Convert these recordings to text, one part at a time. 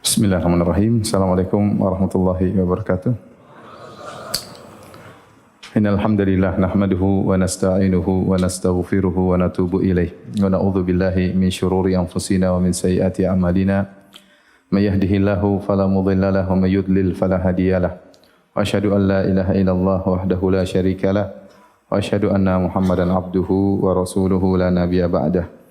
Bismillahirrahmanirrahim. Assalamualaikum warahmatullahi wabarakatuh. Innal hamdalillah nahmaduhu wa nasta'inuhu wa nastaghfiruhu wa natubu ilaih. Wa na'udzu billahi min shururi anfusina wa min sayyiati a'malina. May yahdihillahu fala mudilla lahu wa may yudlil fala hadiyalah. Wa asyhadu an la ilaha illallah wahdahu la syarikalah wa asyhadu anna Muhammadan abduhu wa rasuluhu la nabiyya ba'dah.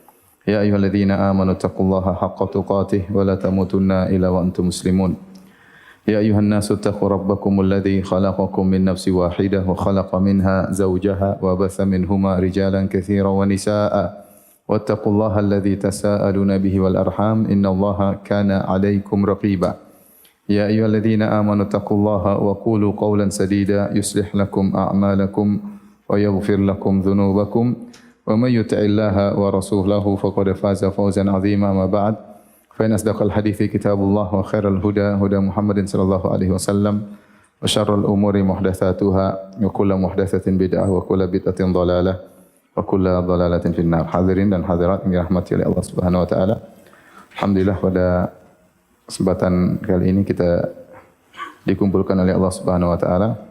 Ya ayyuhalladzina amanu taqullaha haqqa tuqatih wa la tamutunna illa wa antum muslimun. Ya ayuhan nasu taqu rabbakumul ladzi khalaqakum min nafsin wahidah wa khalaqa minha zawjaha wa batha minhuma rijalan katsiran wa nisaa'a wattaqullaha alladzi tasaaluna bihi wal arham innallaha kana 'alaikum raqiba. Ya ayyuhalladzina amanu taqullaha wa qulu qawlan sadida yuslih lakum a'malakum wa yaghfir lakum dhunubakum wa may yuti'illaha wa rasulahu faqad faza fawzan 'azima ma ba'd. فإن أصدق الحديث كتاب الله وخير الهدى هدى محمد صلى الله عليه وسلم وشر الأمور محدثاتها وكل محدثة بدعة وكل بدعة ضلالة وكل ضلالة في النار. Hadirin dan hadirat yang dirahmati oleh Allah Subhanahu wa taala. Alhamdulillah pada kesempatan kali ini kita dikumpulkan oleh Allah Subhanahu wa taala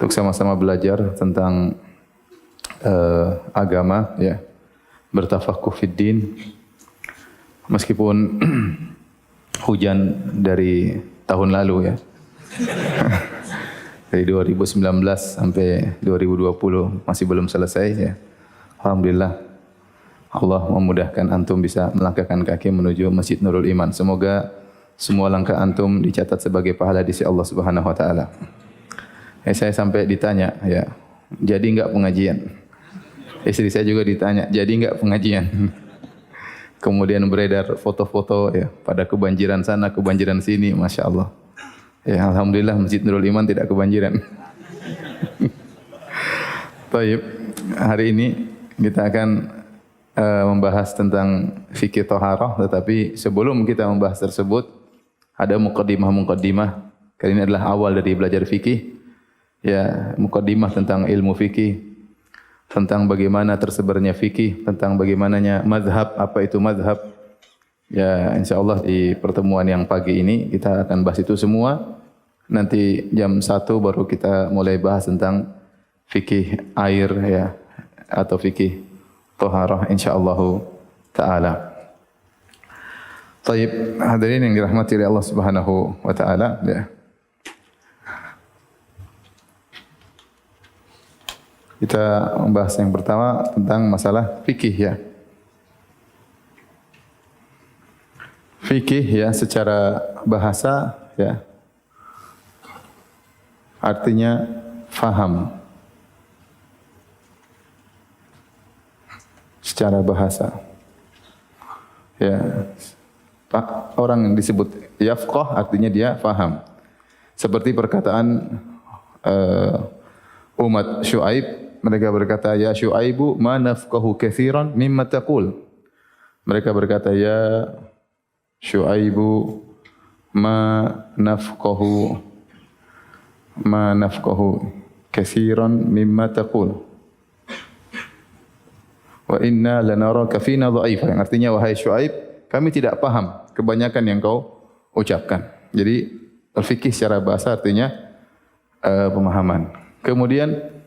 untuk sama-sama belajar tentang agama ya, bertafaqquh fid din. Meskipun hujan dari tahun lalu ya, dari 2019 sampai 2020 masih belum selesai ya. Alhamdulillah Allah memudahkan antum bisa melangkahkan kaki menuju Masjid Nurul Iman. Semoga semua langkah antum dicatat sebagai pahala di sisi Allah Subhanahu wa taala. Saya sampai ditanya ya, jadi enggak pengajian? Istri saya juga ditanya, jadi enggak pengajian? Kemudian beredar foto-foto ya, pada kebanjiran sana, kebanjiran sini, Masya Allah. Ya, Alhamdulillah Masjid Nurul Iman tidak kebanjiran. Baik, hari ini kita akan membahas tentang fikih thaharah, tetapi sebelum kita membahas tersebut, ada muqaddimah. Kali ini adalah awal dari belajar fikih. Ya, muqaddimah tentang ilmu fikih, tentang bagaimana tersebarnya fikih, tentang bagaimananya mazhab, apa itu mazhab. Ya, insyaallah di pertemuan yang pagi ini kita akan bahas itu semua. Nanti jam 1 baru kita mulai bahas tentang fikih air ya, atau fikih thaharah insyaallah taala. Baik, hadirin yang dirahmati oleh Allah Subhanahu wa taala ya. Kita membahas yang pertama tentang masalah fikih ya. Fikih ya secara bahasa ya, artinya faham. Secara bahasa. Ya. Orang yang disebut yafqah artinya dia faham. Seperti perkataan umat Syuaib, mereka berkata, ya Syuaibu ma nafqahu katsiran mimma taqul. Mereka berkata, ya Syuaibu ma nafqahu katsiran mimma taqul. Wa inna lanaraka fina dha'ifa. Yang artinya, wahai Syuaib, kami tidak paham kebanyakan yang kau ucapkan. Jadi fikih secara bahasa artinya pemahaman. Kemudian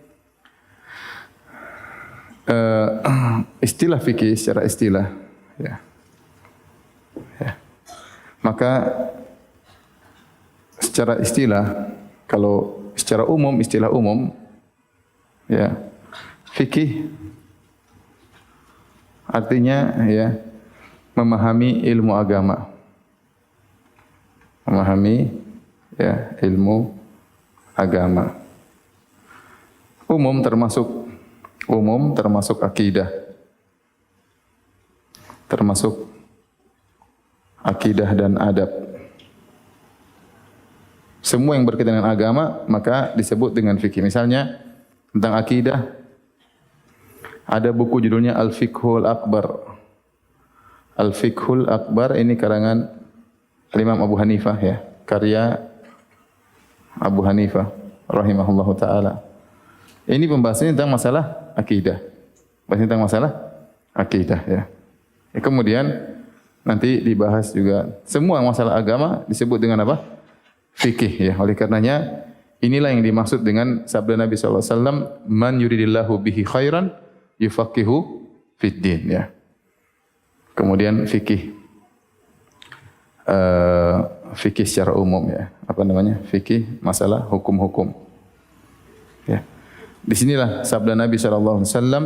istilah fikih secara istilah ya. Ya. Maka secara istilah, kalau secara umum, istilah umum ya, fikih artinya ya memahami ilmu agama. Memahami ya ilmu agama. Umum termasuk akidah. Termasuk akidah dan adab. Semua yang berkaitan dengan agama maka disebut dengan fikih. Misalnya tentang akidah ada buku judulnya Al-Fiqhul Akbar. Al-Fiqhul Akbar ini karangan Imam Abu Hanifah ya, karya Abu Hanifah rahimahullahu taala. Ini pembahasannya tentang masalah akidah. Bahas tentang masalah akidah ya. Kemudian nanti dibahas juga. Semua masalah agama disebut dengan apa? Fikih ya. Oleh karenanya inilah yang dimaksud dengan sabda Nabi sallallahu alaihi wasallam, "Man yuridillahu bihi khairan yufaqihu fid din." Ya. Kemudian fikih fikih secara umum ya. Apa namanya? Fikih masalah hukum-hukum. Ya. Di sinilah sabda Nabi sallallahu alaihi wasallam,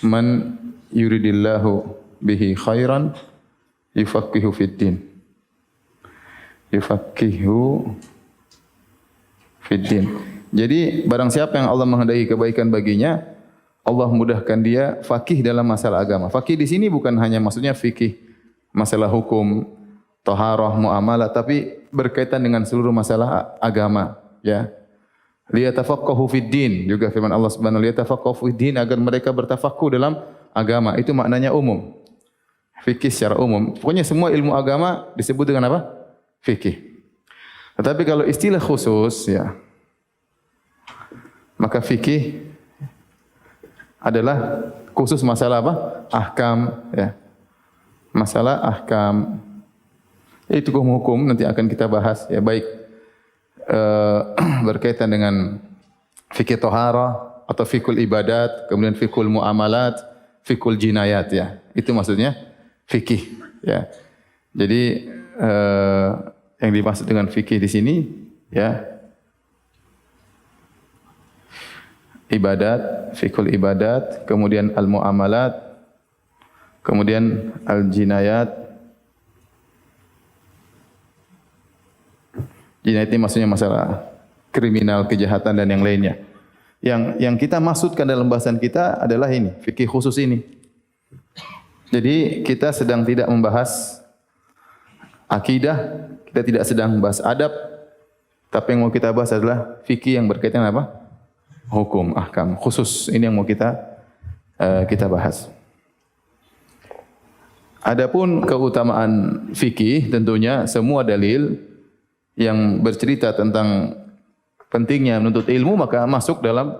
"Man yuridillahu bihi khairan yufaqihu fid din." Yufaqihu fid din. Jadi barang siapa yang Allah menghendaki kebaikan baginya, Allah mudahkan dia faqih dalam masalah agama. Faqih di sini bukan hanya maksudnya fikih masalah hukum, taharah, muamalah, tapi berkaitan dengan seluruh masalah agama, ya. Liyatafaqahu fid din, juga firman Allah Subhanahu wa taala, liyatafaqahu fid din, agar mereka bertafaqquh dalam agama. Itu maknanya umum. Fikih secara umum. Pokoknya semua ilmu agama disebut dengan apa? Fikih. Tetapi kalau istilah khusus ya, maka fikih adalah khusus masalah apa? Ahkam ya. Masalah ahkam. Itu hukum nanti akan kita bahas ya, baik berkaitan dengan fikih toharah atau fikul ibadat, kemudian fikul muamalat, fikul jinayat ya. Itu maksudnya fikih ya. Jadi yang dimaksud dengan fikih di sini ya, ibadat, fikul ibadat, kemudian al-muamalat, kemudian al-jinayat. Jinayat ini maksudnya masalah kriminal, kejahatan dan yang lainnya. Yang kita maksudkan dalam bahasan kita adalah ini, fikih khusus ini. Jadi kita sedang tidak membahas akidah, kita tidak sedang membahas adab, tapi yang mau kita bahas adalah fikih yang berkaitan apa? Hukum, ahkam, khusus. Ini yang mau kita bahas. Adapun keutamaan fikih, tentunya semua dalil yang bercerita tentang pentingnya menuntut ilmu maka masuk dalam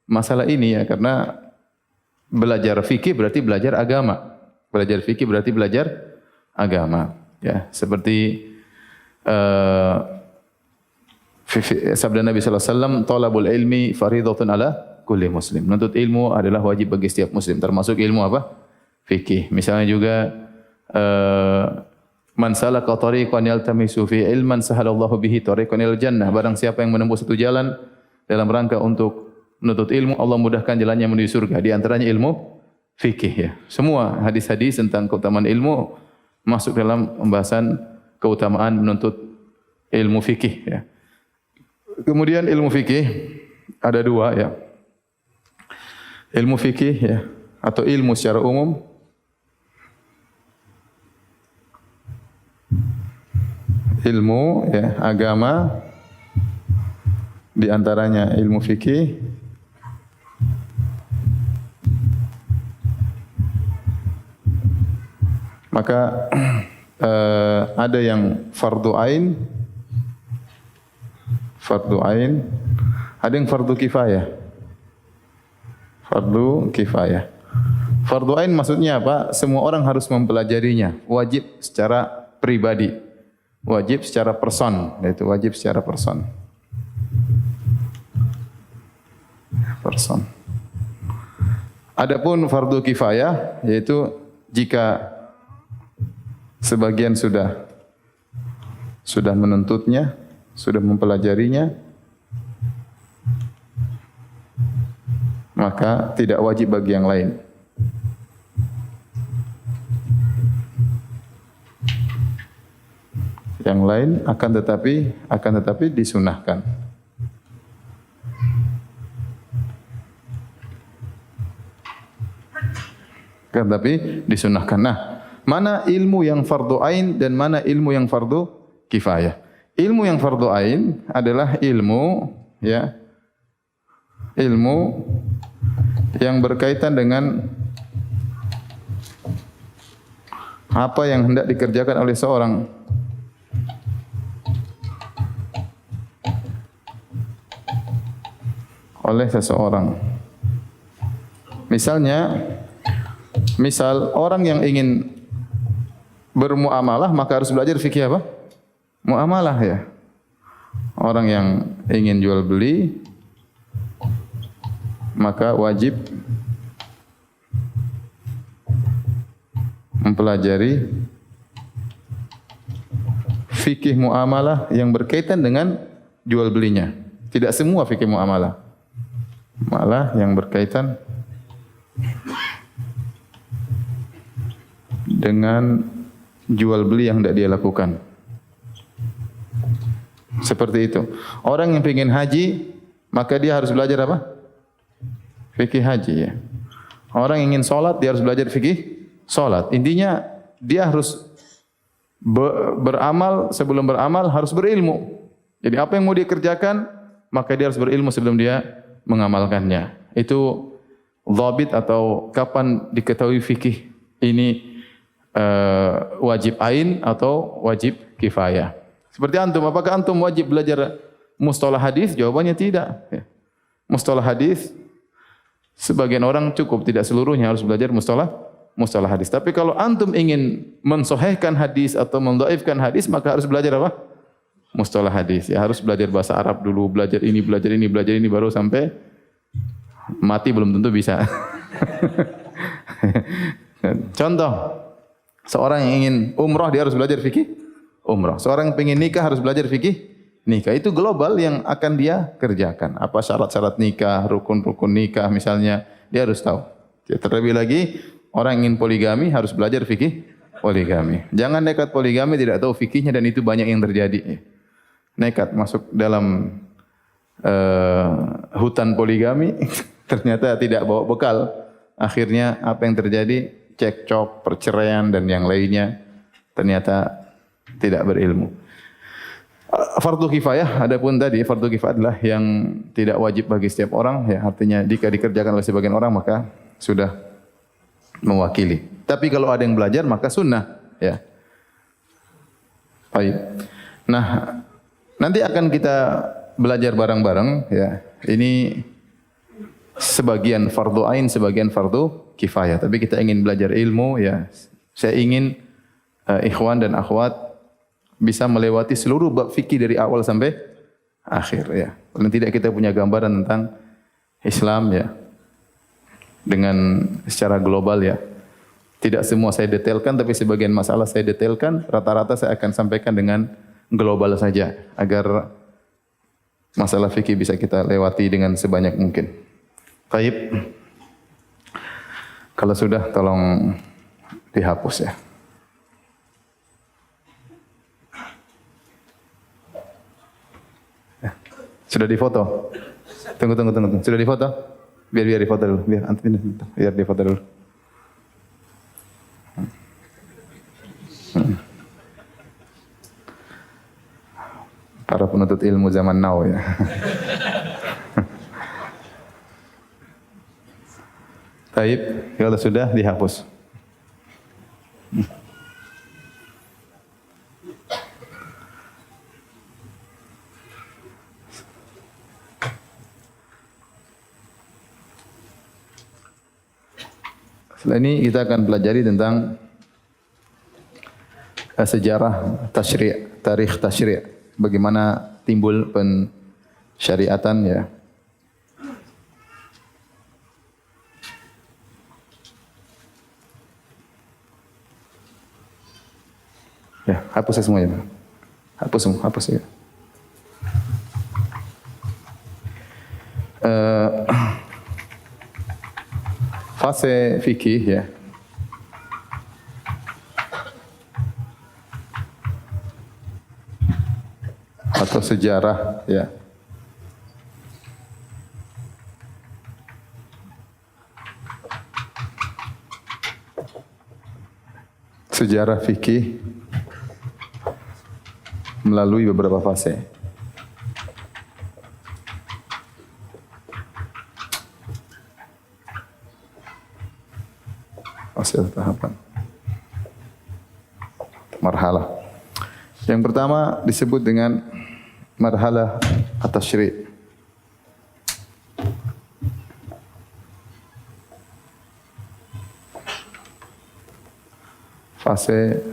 masalah ini ya, karena belajar fikih berarti belajar agama. Belajar fikih berarti belajar agama ya. Seperti sabda Nabi sallallahu alaihi wasallam, "Talabul ilmi fardhatun ala kulli muslim." Menuntut ilmu adalah wajib bagi setiap muslim, termasuk ilmu apa? Fikih. Misalnya juga man salaka tariqan yaltamisu fi ilman sahalallahu bihi tariqan ilal jannah. Barang siapa yang menempuh satu jalan dalam rangka untuk menuntut ilmu, Allah mudahkan jalannya menuju surga. Di antaranya ilmu fikih ya. Semua hadis-hadis tentang keutamaan ilmu masuk dalam pembahasan keutamaan menuntut ilmu fikih ya. Kemudian ilmu fikih ada dua ya. Ilmu fikih ya, atau ilmu secara umum. Ilmu ya, agama, di antaranya ilmu fikih. Maka ada yang fardu ain, ada yang fardu kifayah. Fardu kifayah. Fardu ain maksudnya apa? Semua orang harus mempelajarinya, wajib secara pribadi. Wajib secara person, yaitu wajib secara person. Adapun fardu kifayah, yaitu jika sebagian sudah menuntutnya, sudah mempelajarinya, maka tidak wajib bagi yang lain. Yang lain akan tetapi disunahkan. Nah, mana ilmu yang fardu ain dan mana ilmu yang fardu kifayah? Ilmu yang fardu ain adalah ilmu ya, ilmu yang berkaitan dengan apa yang hendak dikerjakan oleh seorang. Oleh seseorang. Misal orang yang ingin bermuamalah maka harus belajar fikih apa? Muamalah ya. Orang yang ingin jual beli maka wajib mempelajari fikih muamalah yang berkaitan dengan jual belinya. Tidak semua fikih muamalah. Malah yang berkaitan dengan jual beli yang tidak dia lakukan. Seperti itu. Orang yang ingin haji, maka dia harus belajar apa? Fikih haji ya. Orang yang ingin sholat, dia harus belajar fikih sholat. Intinya dia harus beramal, sebelum beramal harus berilmu. Jadi apa yang mau dia kerjakan, maka dia harus berilmu sebelum dia mengamalkannya. Itu dhabit atau kapan diketahui fikih ini wajib ain atau wajib kifayah. Seperti antum, apakah antum wajib belajar mustalah hadis? Jawabannya tidak. Mustalah hadis sebagian orang cukup, tidak seluruhnya harus belajar mustalah hadis. Tapi kalau antum ingin mensahihkan hadis atau mendhaifkan hadis, maka harus belajar apa? Mustalah hadis. Ya, harus belajar bahasa Arab dulu, belajar ini baru sampai mati belum tentu bisa. Contoh, seorang yang ingin umrah dia harus belajar fikih umrah. Seorang yang ingin nikah harus belajar fikih nikah. Itu global yang akan dia kerjakan. Apa syarat-syarat nikah, rukun-rukun nikah misalnya, dia harus tahu. Terlebih lagi orang yang ingin poligami harus belajar fikih poligami. Jangan nekat poligami tidak tahu fikihnya dan itu banyak yang terjadi. Nekat masuk dalam hutan poligami ternyata tidak bawa bekal. Akhirnya apa yang terjadi? Cekcok, perceraian dan yang lainnya. Ternyata tidak berilmu. Fardu kifayah, adapun tadi fardu kifayah adalah yang tidak wajib bagi setiap orang, ya artinya jika dikerjakan oleh sebagian orang maka sudah mewakili. Tapi kalau ada yang belajar maka sunnah, ya. Baik. Nah, nanti akan kita belajar bareng-bareng, ya. Ini sebagian fardu ain, sebagian fardu kifayah. Tapi kita ingin belajar ilmu, ya. Saya ingin ikhwan dan akhwat bisa melewati seluruh bab fikih dari awal sampai akhir ya. Paling tidak kita punya gambaran tentang Islam ya. Dengan secara global ya. Tidak semua saya detailkan tapi sebagian masalah saya detailkan, rata-rata saya akan sampaikan dengan global saja agar masalah fikih bisa kita lewati dengan sebanyak mungkin. Baik. Kalau sudah tolong dihapus ya. Sudah difoto? Tunggu. Sudah difoto? Biar difoto dulu. Biar difoto dulu. Para penuntut ilmu zaman now ya. Taib, kalau sudah dihapus. Setelah ini kita akan pelajari tentang sejarah tasyri', tarikh tasyri', bagaimana timbul pensyariatan ya. Ya, hapus semuanya. Hapus ya. Fase fikih ya. Atau sejarah ya. Sejarah fikih melalui beberapa fase. Fase tahapan. Marhalah. Yang pertama disebut dengan marhalah at-tasyri'. Fase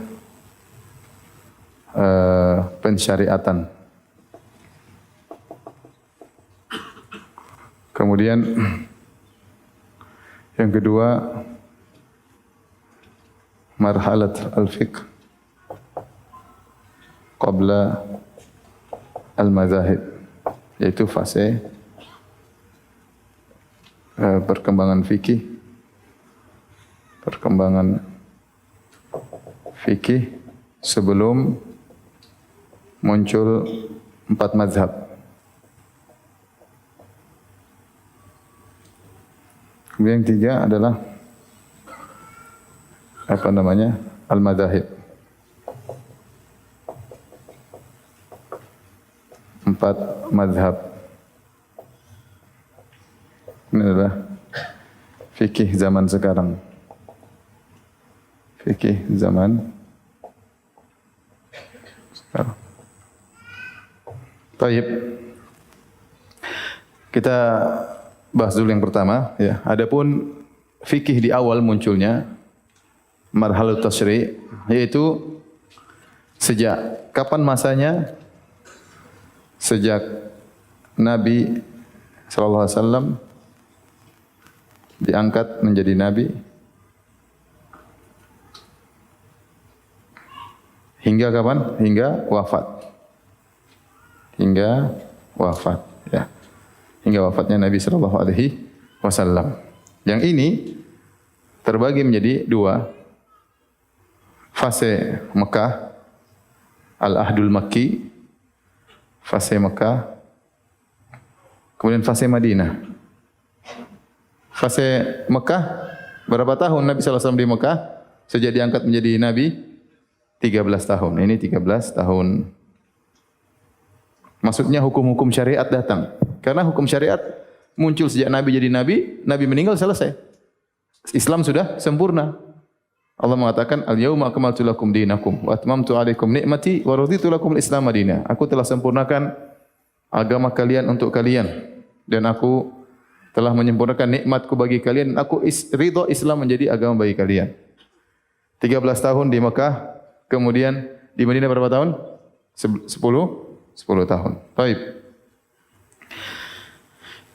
pensyariatan. Kemudian yang kedua, marhalat al-fiqh qabla al-mazahib, yaitu fase perkembangan fikih sebelum muncul 4 mazhab. Kemudian yang tiga adalah al-madzahib. 4 mazhab. Ini adalah fikih zaman sekarang. Fikih zaman sekarang. Baik. Kita bahas dulu yang pertama, ya. Adapun fikih di awal munculnya marhalut tasyri', yaitu sejak kapan masanya? Sejak Nabi sallallahu alaihi wasallam diangkat menjadi nabi hingga kapan? Hingga wafat. Hingga wafat, ya. Hingga wafatnya Nabi sallallahu alaihi wasallam. Yang ini terbagi menjadi 2. Fase Mekah, Al-Ahdul Makki, fase Mekah, kemudian fase Madinah. Fase Mekah, berapa tahun Nabi sallallahu alaihi wasallam di Mekah? Sejak diangkat menjadi nabi 13 tahun. Ini 13 tahun. Maksudnya hukum-hukum syariat datang. Karena hukum syariat muncul sejak Nabi jadi Nabi, Nabi meninggal selesai. Islam sudah sempurna. Allah mengatakan, "Al-yauma akmaltu lakum dinakum wa atmamtu 'alaikum ni'mati wa raditu lakum al-Islam madina." Aku telah sempurnakan agama kalian untuk kalian dan aku telah menyempurnakan nikmatku bagi kalian dan aku ridha Islam menjadi agama bagi kalian. 13 tahun di Mekah, kemudian di Madinah berapa tahun? 10 tahun. Baik.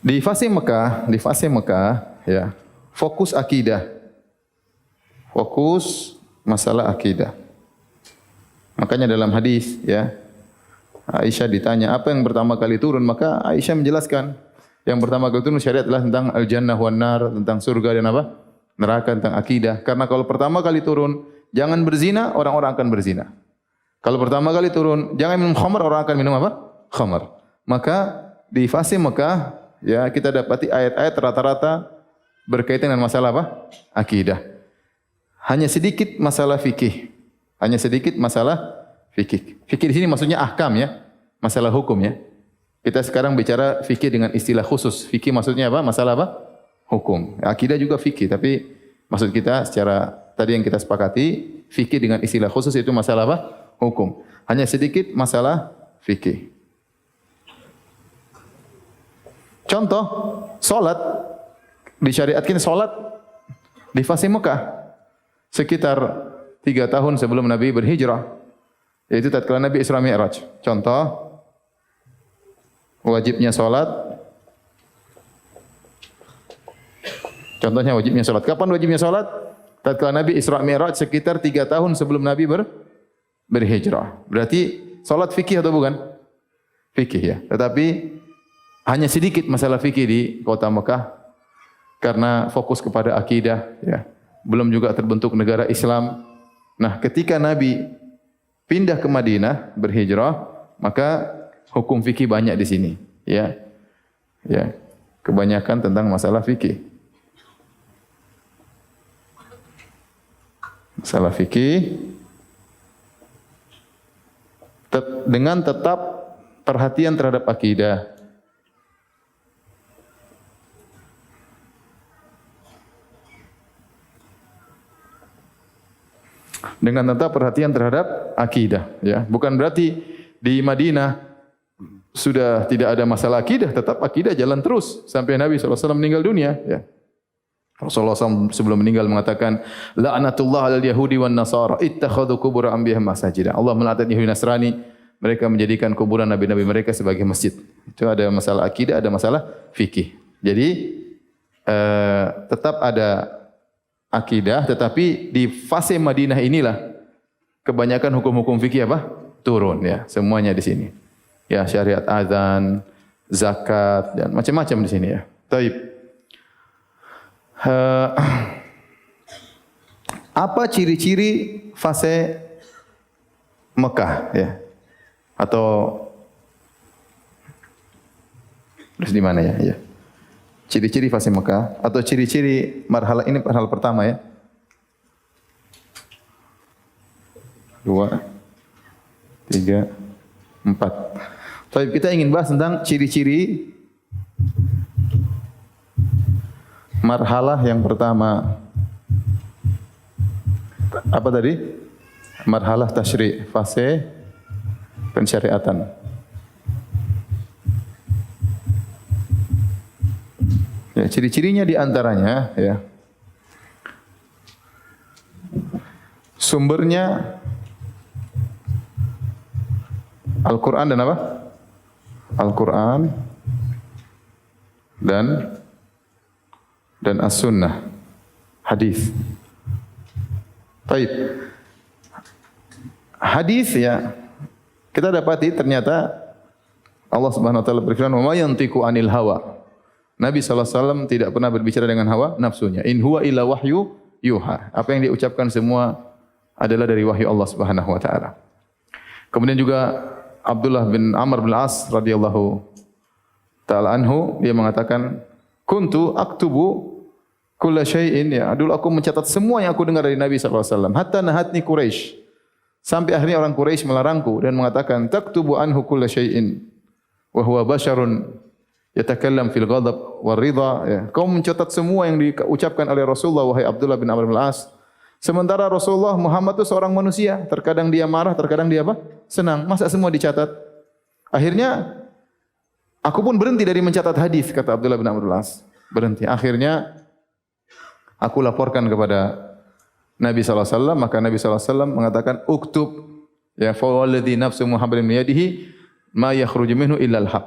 Di fase Mekah, ya, fokus akidah. Fokus masalah akidah. Makanya dalam hadis, ya, Aisyah ditanya, apa yang pertama kali turun? Maka Aisyah menjelaskan, yang pertama kali turun syariat adalah tentang al-jannah wan nar, tentang surga dan apa? Neraka, tentang akidah. Karena kalau pertama kali turun, jangan berzina, orang-orang akan berzina. Kalau pertama kali turun, jangan minum khamar, orang akan minum apa? Khamar. Maka di fase Mekah, ya, kita dapati ayat-ayat rata-rata berkaitan dengan masalah apa? Akidah. Hanya sedikit masalah fikih. Hanya sedikit masalah fikih. Fikih di sini maksudnya ahkam, ya. Masalah hukum, ya. Kita sekarang bicara fikih dengan istilah khusus. Fikih maksudnya apa? Masalah apa? Hukum. Akidah juga fikih, tapi maksud kita secara tadi yang kita sepakati, fikih dengan istilah khusus itu masalah apa? Hukum. Hanya sedikit masalah fikih. Contoh, solat, disyariatkan solat di fase Mekah. Sekitar 3 tahun sebelum Nabi berhijrah. Yaitu tatkala Nabi Isra Mi'raj. Contoh, wajibnya solat. Contohnya wajibnya solat. Kapan wajibnya solat? Tatkala Nabi Isra Mi'raj sekitar 3 tahun sebelum Nabi berhijrah. Berarti solat fikih atau bukan? Fikih, ya. Tetapi hanya sedikit masalah fikih di kota Mekah karena fokus kepada akidah, ya. Belum juga terbentuk negara Islam. Nah, ketika Nabi pindah ke Madinah berhijrah, maka hukum fikih banyak di sini, ya. Ya, kebanyakan tentang masalah fikih. Masalah fikih dengan tetap perhatian terhadap akidah. Dengan tetap perhatian terhadap akidah, ya. Bukan berarti di Madinah sudah tidak ada masalah akidah, tetap akidah jalan terus sampai Nabi SAW meninggal dunia, ya. Rasulullah SAW sebelum meninggal mengatakan, la'natullah 'alal yahudi wan nasara ittakhadhu qubur anbiya'ihim masajida. Allah melaknat Yahudi Nasrani, mereka menjadikan kuburan nabi-nabi mereka sebagai masjid. Itu ada masalah akidah, ada masalah fikih. Jadi tetap ada akidah, tetapi di fase Madinah inilah kebanyakan hukum-hukum fikih apa? Turun ya, semuanya di sini. Ya, syariat azan, zakat dan macam-macam di sini ya. Taib. Apa ciri-ciri fase Mekah ya? Atau terus di mana ya? Ya. Ciri-ciri fase Mekah atau ciri-ciri marhalah ini marhalah pertama ya. 2 3 4. Baik, kita ingin bahas tentang ciri-ciri marhalah yang pertama. Apa tadi? Marhalah tasyri', fase pensyariatan. Ya, ciri-cirinya di antaranya ya. Sumbernya Al-Quran dan apa? Al-Quran dan As-Sunnah, hadis. Baik. Hadis ya, kita dapati ternyata Allah Subhanahu wa taala berfirman, "Wa ma yantiqu 'anil hawa." Nabi sallallahu alaihi wasallam tidak pernah berbicara dengan hawa nafsunya. In huwa illa wahyu yuha. Apa yang dia ucapkan semua adalah dari wahyu Allah Subhanahu wa taala. Kemudian juga Abdullah bin Amr bin As radhiyallahu taala anhu, dia mengatakan, "Kuntu aktubu kulla syai'in." Ya, dulu aku mencatat semua yang aku dengar dari Nabi sallallahu alaihi wasallam. Hatta nahatni Quraisy. Sampai akhirnya orang Quraisy melarangku dan mengatakan, "Taktubu anhu kulla syai'in wa huwa basharun yatakallam fil ghadab war ridha." Ya, kau mencatat semua yang diucapkan oleh Rasulullah, wahai Abdullah bin Amr bin As. Sementara Rasulullah Muhammad itu seorang manusia, terkadang dia marah, terkadang dia apa? Senang. Masa semua dicatat? Akhirnya aku pun berhenti dari mencatat hadis, kata Abdullah bin Amr bin As. Berhenti. Akhirnya aku laporkan kepada Nabi sallallahu alaihi wasallam, maka Nabi sallallahu alaihi wasallam mengatakan, "Uktub ya fa walladhi nafsu Muhammadin bi yadihi ma yakhruju minhu illa al-haq."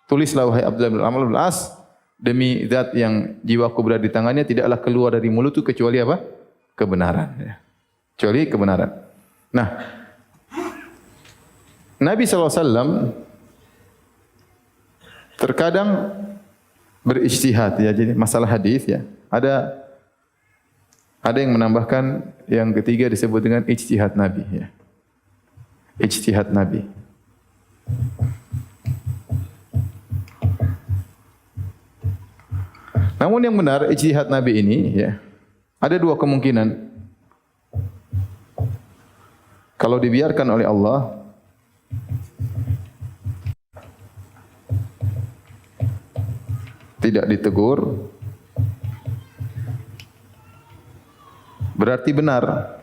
Tulislah wahai Abdullah bin Amr bin As, demi zat yang jiwaku berada di tangannya, tidaklah keluar dari mulutku kecuali apa? Kebenaran ya. Kecuali kebenaran. Nah, Nabi sallallahu alaihi wasallam terkadang berijtihad ya, jadi masalah hadis ya. Ada yang menambahkan yang ketiga disebut dengan ijtihad Nabi ya. Ijtihad Nabi. Namun yang benar ijtihad Nabi ini ya, ada dua kemungkinan. Kalau dibiarkan oleh Allah, tidak ditegur, berarti benar.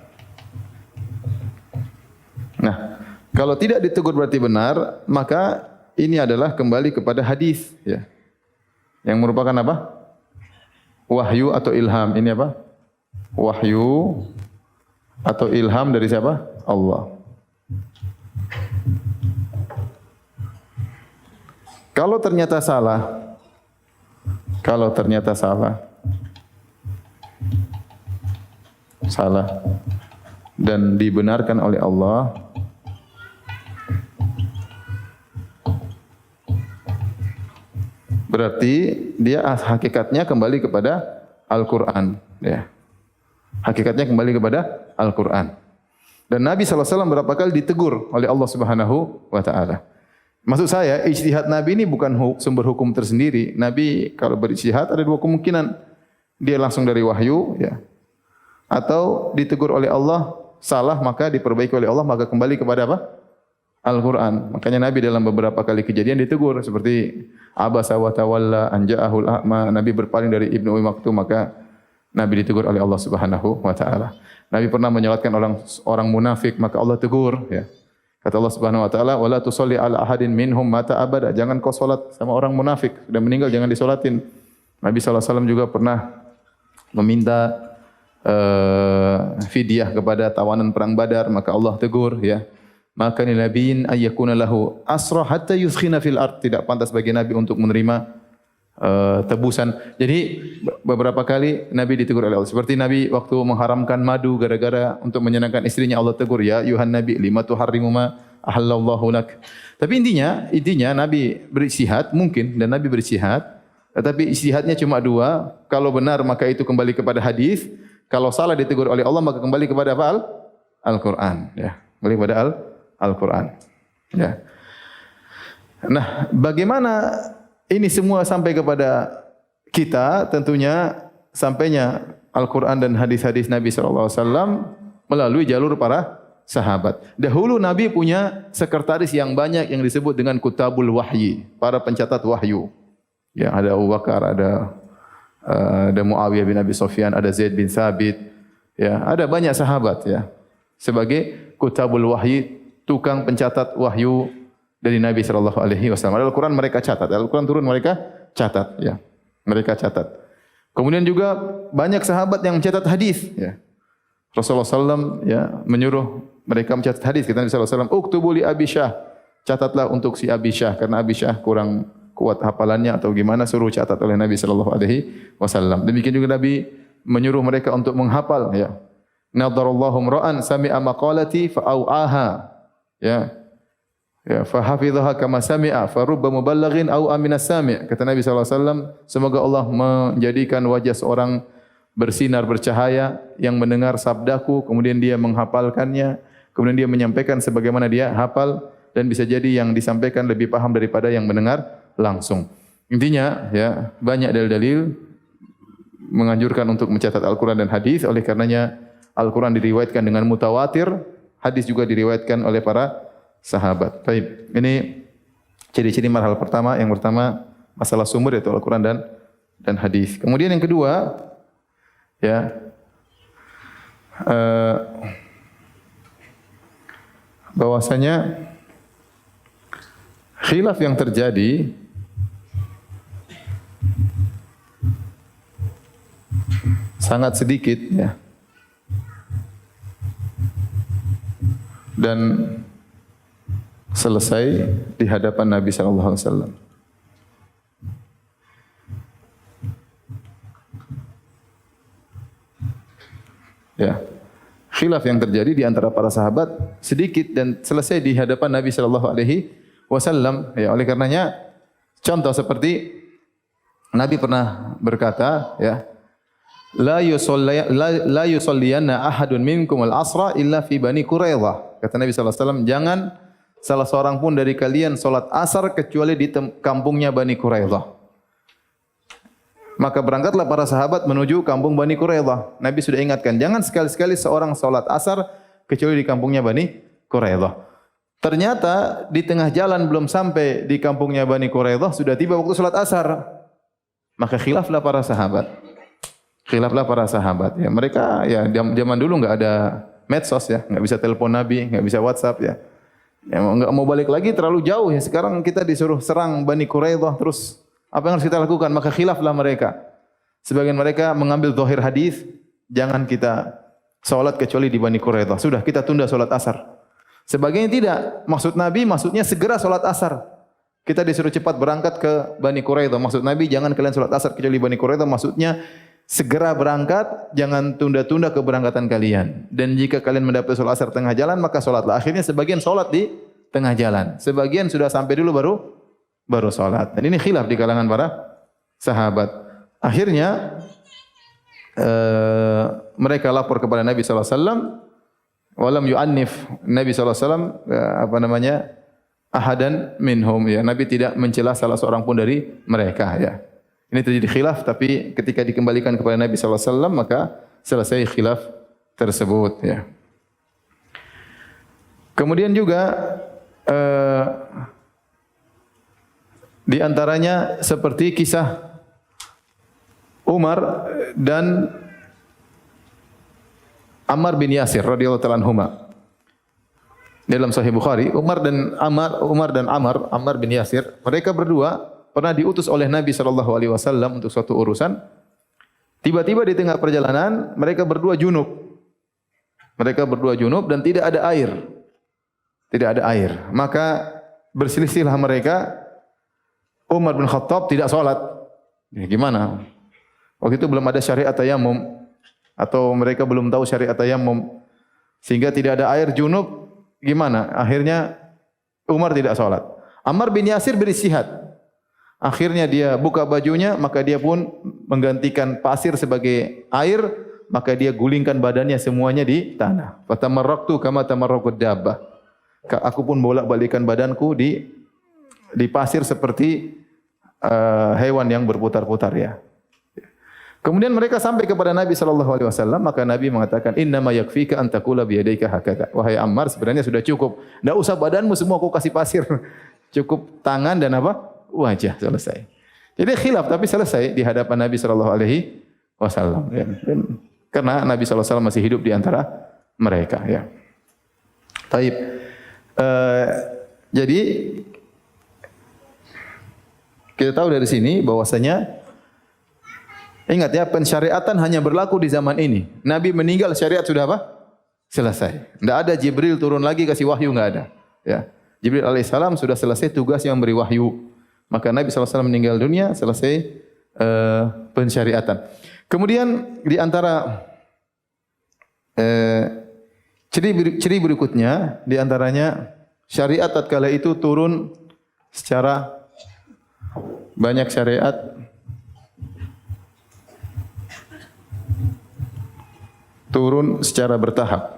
Nah, kalau tidak ditegur berarti benar, maka ini adalah kembali kepada hadis ya. Yang merupakan apa? Wahyu atau ilham. Ini apa? Wahyu atau ilham dari siapa? Allah. Kalau ternyata salah dan dibenarkan oleh Allah, berarti dia hakikatnya kembali kepada Al-Quran ya. Hakikatnya kembali kepada Al-Quran. Dan Nabi SAW berapa kali ditegur oleh Allah Subhanahu wa taala. Maksud saya, ijtihad Nabi ini bukan sumber hukum tersendiri. Nabi kalau berijtihad ada dua kemungkinan. Dia langsung dari wahyu ya. Atau ditegur oleh Allah, salah maka diperbaiki oleh Allah, maka kembali kepada apa? Al-Quran. Makanya Nabi dalam beberapa kali kejadian ditegur seperti abasa wa tawalla an ja'ahul a'ma. Nabi berpaling dari Ibnu Ummi Maktum, maka Nabi ditegur oleh Allah Subhanahu wa taala. Nabi pernah menyolatkan orang munafik, maka Allah tegur ya. Kata Allah Subhanahu wa taala, "Wala tusalli ala ahadin minhum mata abada." Jangan kau salat sama orang munafik, sudah meninggal jangan disolatin. Nabi sallallahu alaihi wasallam juga pernah meminta fidyah kepada tawanan perang Badar, maka Allah tegur ya. maka nabiyin ayyakuna lahu asra hatta yuskhina fil ard. Tidak pantas bagi nabi untuk menerima tebusan. Jadi beberapa kali Nabi ditegur oleh Allah. Seperti Nabi waktu mengharamkan madu gara-gara untuk menyenangkan istrinya, Allah tegur, ya yuhan nabi lima tuharrimu ma ahallallahu lak. Tapi intinya Nabi beristihad mungkin, dan Nabi beristihad, tetapi istihadnya cuma dua. Kalau benar maka itu kembali kepada hadis. Kalau salah ditegur oleh Allah maka kembali kepada apa? Al-Quran. Ya, kembali kepada Al-Quran. Ya. Nah, bagaimana ini semua sampai kepada kita? Tentunya sampainya Al-Quran dan hadis-hadis Nabi SAW melalui jalur para sahabat. Dahulu Nabi punya sekretaris yang banyak yang disebut dengan kutabul wahyi, para pencatat wahyu. Ya, ada Abu Bakar, ada Muawiyah bin Abi Sufyan, ada Zaid bin Sabit. Ya, ada banyak sahabat ya. Sebagai kutabul wahyi, tukang pencatat wahyu dari Nabi sallallahu alaihi wasallam. Al-Qur'an mereka catat. Al-Qur'an turun mereka catat ya. Mereka catat. Kemudian juga banyak sahabat yang mencatat hadis ya. Rasulullah sallallahu ya menyuruh mereka mencatat hadis. Kata Nabi sallallahu alaihi wasallam, "Uktubu li Abi Syah." Catatlah untuk si Abi Syah karena Abi Syah kurang kuat hafalannya atau gimana, suruh catat oleh Nabi sallallahu alaihi wasallam. Demikian juga Nabi menyuruh mereka untuk menghafal ya. Nadarallahu ra'an sami'a maqalati fa'au'aha. Ya. Ya, fa hafidhaha kama sami'a fa rubba muballighin aw aminas sami'. Kata Nabi sallallahu alaihi wasallam, semoga Allah menjadikan wajah seorang bersinar bercahaya yang mendengar sabdaku, kemudian dia menghafalkannya, kemudian dia menyampaikan sebagaimana dia hafal, dan bisa jadi yang disampaikan lebih paham daripada yang mendengar langsung. Intinya ya, banyak dalil-dalil menganjurkan untuk mencatat Al-Qur'an dan hadis. Oleh karenanya Al-Qur'an diriwayatkan dengan mutawatir, hadis juga diriwayatkan oleh para sahabat. Baik, ini ciri-ciri marhal pertama. Yang pertama masalah sumber, yaitu Al-Qur'an dan hadis. Kemudian yang kedua ya, bahwasanya khilaf yang terjadi sangat sedikit ya, dan selesai di hadapan Nabi sallallahu alaihi wasallam. Ya. Khilaf yang terjadi di antara para sahabat sedikit dan selesai di hadapan Nabi sallallahu alaihi wasallam. Ya, oleh karenanya contoh seperti Nabi pernah berkata ya, la yusalliyanna ahadun minkum al-asra illa fi Bani Quraidah. Kata Nabi sallallahu alaihi wasallam, jangan salah seorang pun dari kalian salat asar kecuali di kampungnya Bani Quraidah. Maka berangkatlah para sahabat menuju kampung Bani Quraidah. Nabi sudah ingatkan, jangan sekali-sekali seorang salat asar kecuali di kampungnya Bani Quraidah. Ternyata di tengah jalan belum sampai di kampungnya Bani Quraidah sudah tiba waktu salat asar. Maka khilaflah para sahabat. Khilaflah para sahabat ya. Mereka ya zaman dulu enggak ada medsos ya, enggak bisa telepon Nabi, enggak bisa WhatsApp ya. Ya enggak mau balik lagi terlalu jauh ya. Sekarang kita disuruh serang Bani Quraidah, terus apa yang harus kita lakukan? Maka khilaflah mereka. Sebagian mereka mengambil zahir hadis, jangan kita salat kecuali di Bani Quraidah. Sudah kita tunda salat asar. Sebagian tidak. Maksud Nabi maksudnya segera salat asar. Kita disuruh cepat berangkat ke Bani Quraidah. Maksud Nabi jangan kalian salat asar kecuali di Bani Quraidah. Maksudnya segera berangkat, jangan tunda-tunda keberangkatan kalian. Dan jika kalian mendapat salat asar tengah jalan, maka salatlah. Akhirnya sebagian salat di tengah jalan. Sebagian sudah sampai dulu baru salat. Dan ini khilaf di kalangan para sahabat. Akhirnya mereka lapor kepada Nabi sallallahu alaihi wasallam, walam yu'annif Nabi sallallahu alaihi wasallam ahadan minhum ya. Nabi tidak mencela salah seorang pun dari mereka ya. Ini terjadi khilaf, tapi ketika dikembalikan kepada Nabi sallallahu alaihi wasallam maka selesai khilaf tersebut ya. Kemudian juga di antaranya seperti kisah Umar dan Ammar bin Yasir radhiyallahu ta'ala anhuma. Dalam Sahih Bukhari, Umar dan Ammar bin Yasir, mereka berdua pernah diutus oleh Nabi sallallahu alaihi wasallam untuk suatu urusan. Tiba-tiba di tengah perjalanan mereka berdua junub. Mereka berdua junub dan tidak ada air. tidak ada air. Maka berselisihlah mereka. Umar bin Khattab tidak sholat. Ya, gimana? Waktu itu belum ada syariat tayamum atau mereka belum tahu syariat tayamum sehingga tidak ada air junub. Gimana? Akhirnya Umar tidak sholat. Ammar bin Yasir beristihad. Akhirnya dia buka bajunya, maka dia pun menggantikan pasir sebagai air, maka dia gulingkan badannya semuanya di tanah. Fatamarraqtu kama tamarraqud dabbah. Aku pun bolak-balikan badanku di pasir seperti hewan yang berputar-putar ya. Kemudian mereka sampai kepada Nabi sallallahu alaihi wasallam, maka Nabi mengatakan, "Inna ma yakfika an taqula bi yadayka hakadha." Wahai Ammar, sebenarnya sudah cukup. Enggak usah badanmu semua aku kasih pasir. Cukup tangan dan apa? Wajah, selesai. Jadi khilaf tapi selesai di hadapan Nabi sallallahu alaihi wasallam ya. Karena Nabi sallallahu alaihi wasallam masih hidup di antara mereka ya. Taib. Jadi kita tahu dari sini bahwasanya ingat ya, pensyariatan hanya berlaku di zaman ini. Nabi meninggal, syariat sudah apa? Selesai. Tidak ada Jibril turun lagi kasih wahyu, enggak ada. Ya. Jibril alaihissalam sudah selesai tugas yang beri wahyu. Maka Nabi SAW meninggal dunia, selesai pensyariatan. Kemudian di antara ciri berikutnya, di antaranya syariat tatkala itu turun secara banyak syariat turun secara bertahap.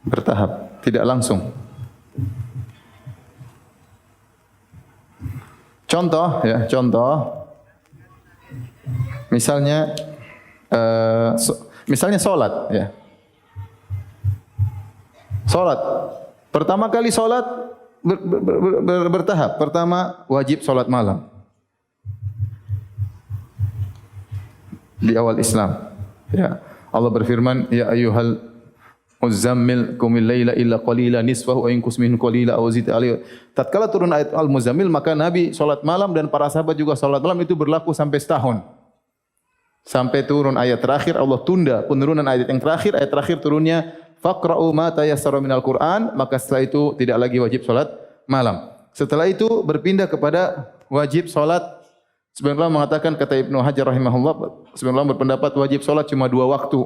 Bertahap, tidak langsung. Contoh ya, contoh. Misalnya misalnya salat ya. Salat. Pertama kali salat bertahap. Pertama wajib salat malam. Di awal Islam. Ya. Allah berfirman, "Ya ayyuhal muzammil qumil laila illa qalila nisfahu wa inqus minhu qalila aw zid alaihi." Tatkala turun ayat Al-Muzammil, maka Nabi salat malam dan para sahabat juga salat malam, itu berlaku sampai setahun. Sampai turun ayat terakhir, Allah tunda penurunan ayat yang terakhir. Ayat terakhir turunnya faqra'u ma tayassara minal Qur'an, maka setelah itu tidak lagi wajib salat malam. Setelah itu berpindah kepada wajib salat. Sebenarnya mengatakan, kata Ibnu Hajar rahimahullah, sebenarnya berpendapat wajib salat cuma 2 waktu.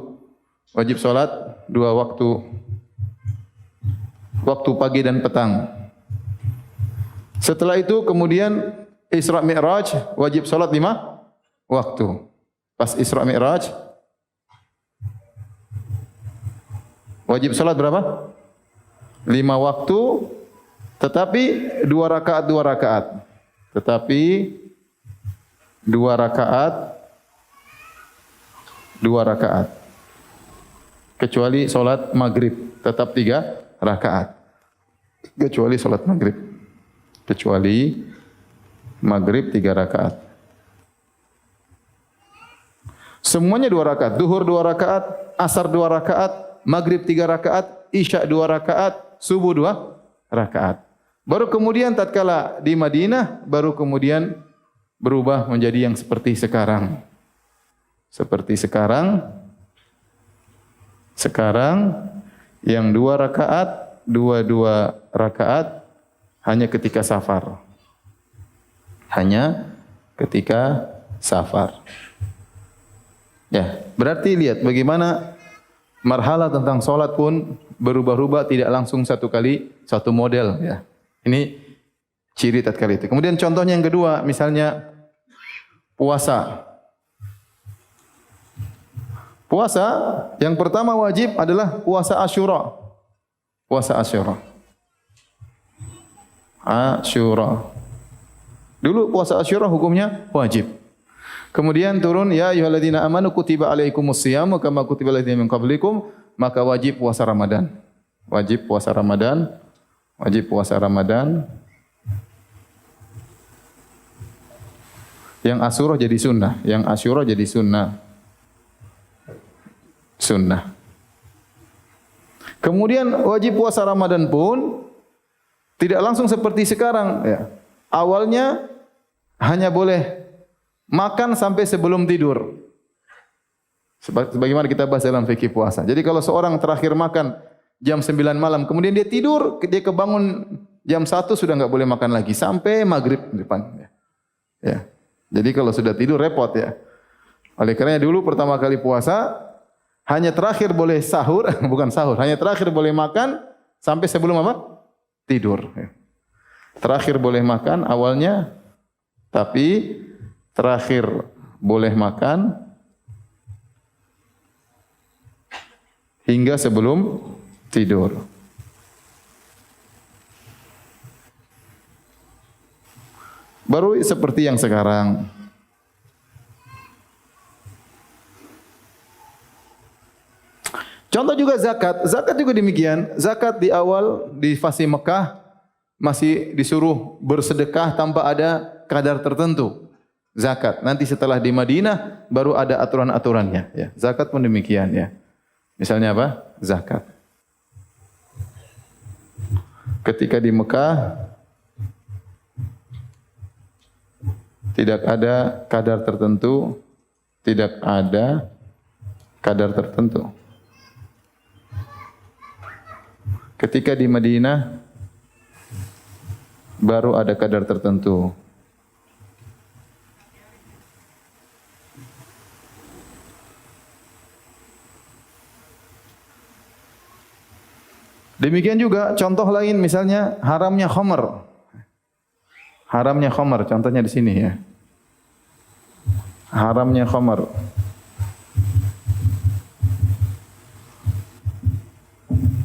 Wajib salat 2 waktu. Waktu pagi dan petang. Setelah itu kemudian Isra Mi'raj, wajib salat 5 waktu. Pas Isra Mi'raj wajib salat berapa? 5 waktu, tetapi 2 rakaat 2 rakaat. Tetapi 2 rakaat 2 rakaat. Kecuali salat maghrib, tetap 3 rakaat. Kecuali salat maghrib. Kecuali maghrib 3 rakaat. Semuanya 2 rakaat. Duhur 2 rakaat, asar 2 rakaat, maghrib 3 rakaat, isya 2 rakaat, subuh 2 rakaat. Baru kemudian tatkala di Madinah, baru kemudian berubah menjadi yang seperti sekarang. Seperti sekarang. Sekarang yang 2 rakaat, 2 rakaat hanya ketika safar. Hanya ketika safar. Ya, berarti lihat bagaimana marhalah tentang salat pun berubah-ubah, tidak langsung satu kali satu model ya. Ini ciri tatkala itu. Kemudian contohnya yang kedua, misalnya puasa. Puasa yang pertama wajib adalah puasa Asyura. Puasa Asyura. Asyura. Dulu puasa Asyura hukumnya wajib. Kemudian turun, ya ayyuhalladzina amanu kutiba alaikumusyiyamu kama kutiba alal ladzina min qablikum, maka wajib puasa Ramadan. Wajib puasa Ramadan. Wajib puasa Ramadan. Yang Asyura jadi sunnah, yang Asyura jadi sunnah. Sunnah. Kemudian wajib puasa Ramadan pun tidak langsung seperti sekarang ya. Awalnya hanya boleh makan sampai sebelum tidur. Sebagaimana kita bahas dalam fikih puasa. Jadi kalau seorang terakhir makan jam 9 malam, kemudian dia tidur, dia kebangun jam 1 sudah enggak boleh makan lagi sampai maghrib depan. Ya. Jadi kalau sudah tidur repot ya. Oleh karenanya dulu pertama kali puasa hanya terakhir boleh sahur, bukan sahur, hanya terakhir boleh makan sampai sebelum apa? Tidur. Terakhir boleh makan awalnya, tapi terakhir boleh makan hingga sebelum tidur. Baru seperti yang sekarang. Contoh juga zakat. Zakat juga demikian. Zakat di awal di fase Mekah masih disuruh bersedekah tanpa ada kadar tertentu. Zakat. Nanti setelah di Madinah baru ada aturan-aturannya. Ya. Zakat pun demikian ya. Misalnya apa? Zakat. Ketika di Mekah tidak ada kadar tertentu, tidak ada kadar tertentu. Ketika di Madinah baru ada kadar tertentu. Demikian juga contoh lain misalnya haramnya khamr. Haramnya khamr contohnya di sini ya. Haramnya khamr.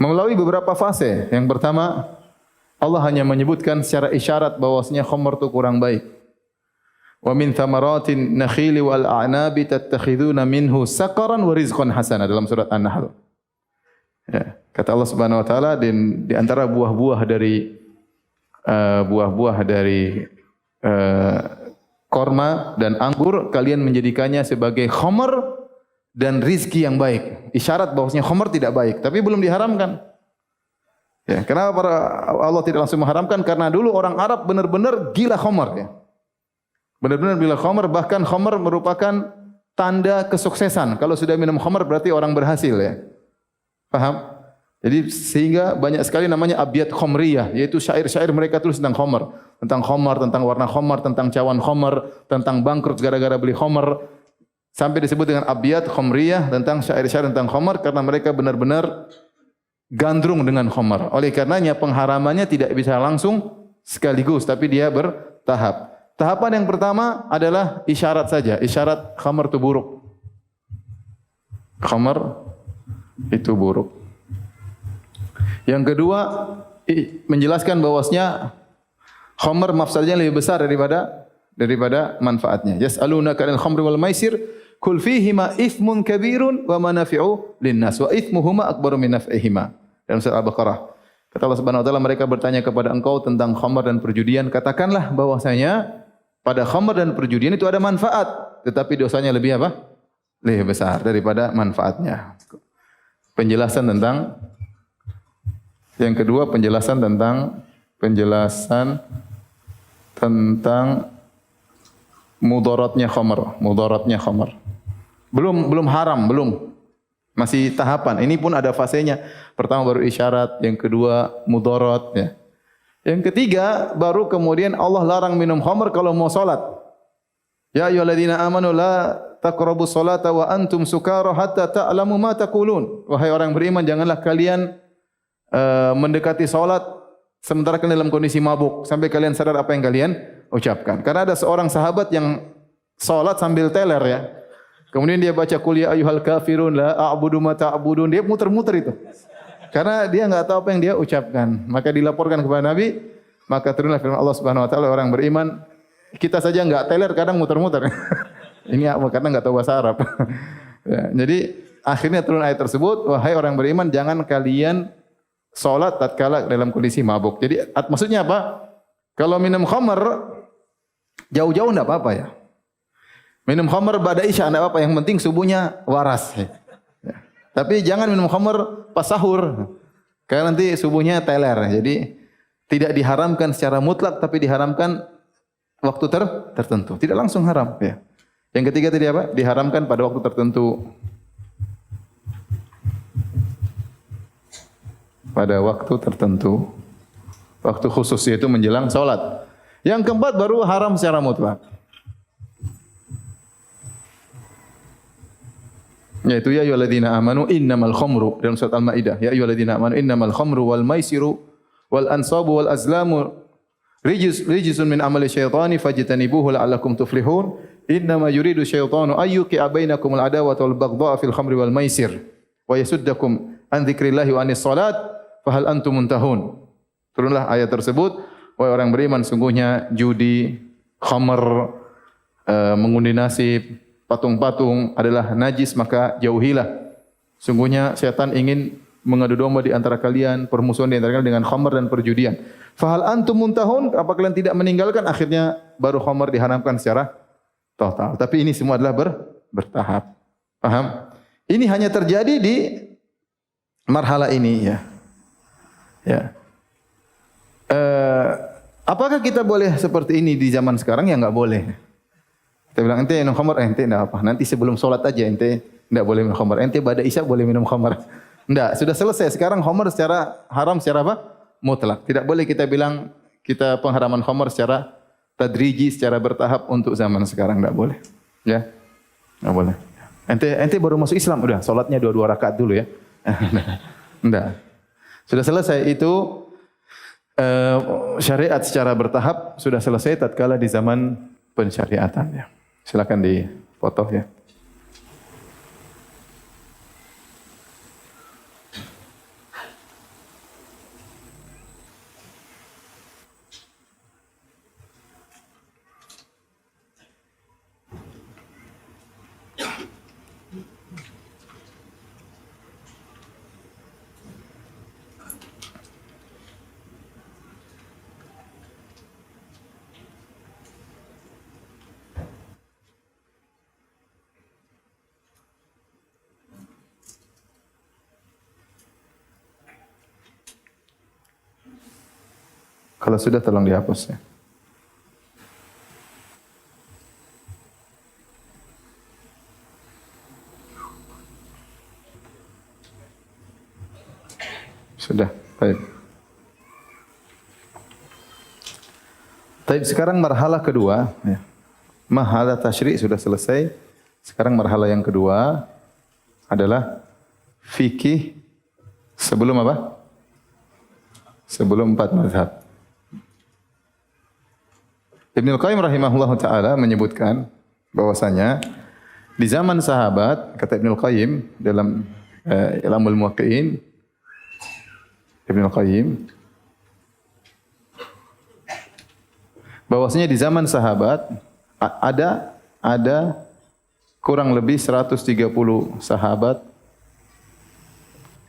Melalui beberapa fase. Yang pertama, Allah hanya menyebutkan secara isyarat bahwasanya khamr itu kurang baik. Wa min thamaratin nakhili wal a'nabi tattakhiduna minhu sakaran wa rizqan hasana dalam surat An-Nahl. Ya, kata Allah Subhanahu wa taala di antara buah-buah dari korma dan anggur kalian menjadikannya sebagai khamr dan rizki yang baik. Isyarat bahwasanya khamr tidak baik, tapi belum diharamkan. Ya, kenapa Allah tidak langsung mengharamkan? Karena dulu orang Arab benar-benar gila khamr ya. Benar-benar gila khamr, bahkan khamr merupakan tanda kesuksesan. Kalau sudah minum khamr berarti orang berhasil ya. Paham? Jadi sehingga banyak sekali namanya abyat khamriyah, yaitu syair-syair mereka tulis tentang khamr, tentang warna khamr, tentang cawan khamr, tentang bangkrut gara-gara beli khamr. Sampai disebut dengan abyat khamriyah tentang syair-syair tentang khamr karena mereka benar-benar gandrung dengan khamr. Oleh karenanya pengharamannya tidak bisa langsung sekaligus tapi dia bertahap. Tahapan yang pertama adalah isyarat saja, isyarat khamr itu buruk. Khamr itu buruk. Yang kedua menjelaskan bahwasanya khamr mafsadanya lebih besar daripada manfaatnya. Yas'alunaka 'anil khamri wal maisir kul fihima ithmun kabirun wa manafi'u linnas wa ithmuhuma akbaru min naf'ihima. Dalam surah Al-Baqarah. Kata Allah Subhanahu wa taala, mereka bertanya kepada engkau tentang khamr dan perjudian, katakanlah bahwasanya pada khamr dan perjudian itu ada manfaat, tetapi dosanya lebih apa? Lebih besar daripada manfaatnya. Penjelasan tentang yang kedua penjelasan tentang mudaratnya khamr. Belum haram, belum. Masih tahapan. Ini pun ada fasenya. Pertama baru isyarat, yang kedua mudarat ya. Yang ketiga baru kemudian Allah larang minum khamr kalau mau salat. Ya ayyuhalladzina amanu la taqrabus salata wa antum sukara hatta ta'lamu ma taqulun. Wahai orang beriman, janganlah kalian mendekati salat sementara kalian dalam kondisi mabuk sampai kalian sadar apa yang kalian ucapkan. Karena ada seorang sahabat yang salat sambil teler ya. Kemudian dia baca qul ya ayyuhal kafirun la a'budu ma ta'budun. Dia muter-muter itu. Karena dia enggak tahu apa yang dia ucapkan. Maka dilaporkan kepada Nabi, maka turunlah firman Allah Subhanahu wa taala, orang beriman, kita saja enggak teler kadang muter-muter. Ini apa? Karena enggak tahu bahasa Arab. Ya, jadi akhirnya turun ayat tersebut, wahai orang beriman, jangan kalian salat tatkala dalam kondisi mabuk. Jadi maksudnya apa? Kalau minum khamr jauh-jauh enggak apa-apa ya. Minum khamr ba'da isya enggak apa-apa, yang penting subuhnya waras. Ya. Tapi jangan minum khamr pas sahur. Karena nanti subuhnya teler. Jadi tidak diharamkan secara mutlak tapi diharamkan waktu tertentu. Tidak langsung haram ya. Yang ketiga tadi apa? Diharamkan pada waktu tertentu. pada waktu tertentu. Waktu khusus yaitu menjelang salat. Yang keempat baru haram secara mutlak. Yaitu ya ayyuhalladzina amanu innamal khamru dalam surat Al-Maidah. Ya ayyuhalladzina amanu innamal khamru wal maisiru wal ansabu wal azlamu rijsun min amali syaitani fajtanibuhu la'allakum tuflihun. Innama yuridu syaitanu ayyuqi'a bainakumul adawata wal baghdha'a fil khamri wal maisir wa yasuddakum an dzikrillahi wa anis salat fahal antum muntahun. Turunlah ayat tersebut, wahai orang beriman, sungguhnya judi, khamr, mengundi nasib, patung-patung adalah najis, maka jauhilah. Sungguhnya setan ingin mengadu domba di antara kalian, permusuhan di antara kalian dengan khamr dan perjudian. Fahal antum muntahun, apa kalian tidak meninggalkan? Akhirnya baru khamr diharamkan secara total. Tapi ini semua adalah bertahap. Paham? Ini hanya terjadi di marhala ini ya. Ya. Apakah kita boleh seperti ini di zaman sekarang? Ya enggak boleh. Kita bilang ente minum khamar, ente enggak apa. Nanti sebelum sholat aja ente enggak boleh minum khamar. Ente pada isya boleh minum khamar. Enggak, sudah selesai. Sekarang khamar secara haram secara apa? Mutlak. Tidak boleh kita bilang kita pengharaman khamar secara tadriji, secara bertahap untuk zaman sekarang, enggak boleh. Ya. Enggak boleh. Ente baru masuk Islam, udah sholatnya 2 rakaat dulu ya. Enggak. Sudah selesai itu. Syariat secara bertahap sudah selesai tatkala di zaman pensyariatan ya. Silakan dipoto ya. Kalau sudah tolong dihapus ya. Sudah, baik. Baik, sekarang marhalah kedua ya. Marhalah tasyri' sudah selesai. Sekarang marhalah yang kedua adalah fikih sebelum apa? Sebelum 4 mazhab. Ibnu Qayyim rahimahullah ta'ala menyebutkan bahwasanya di zaman sahabat, kata Ibnu Qayyim dalam Ilamul Muwaqqi'in, Ibnu Qayyim bahwasanya di zaman sahabat ada kurang lebih 130 sahabat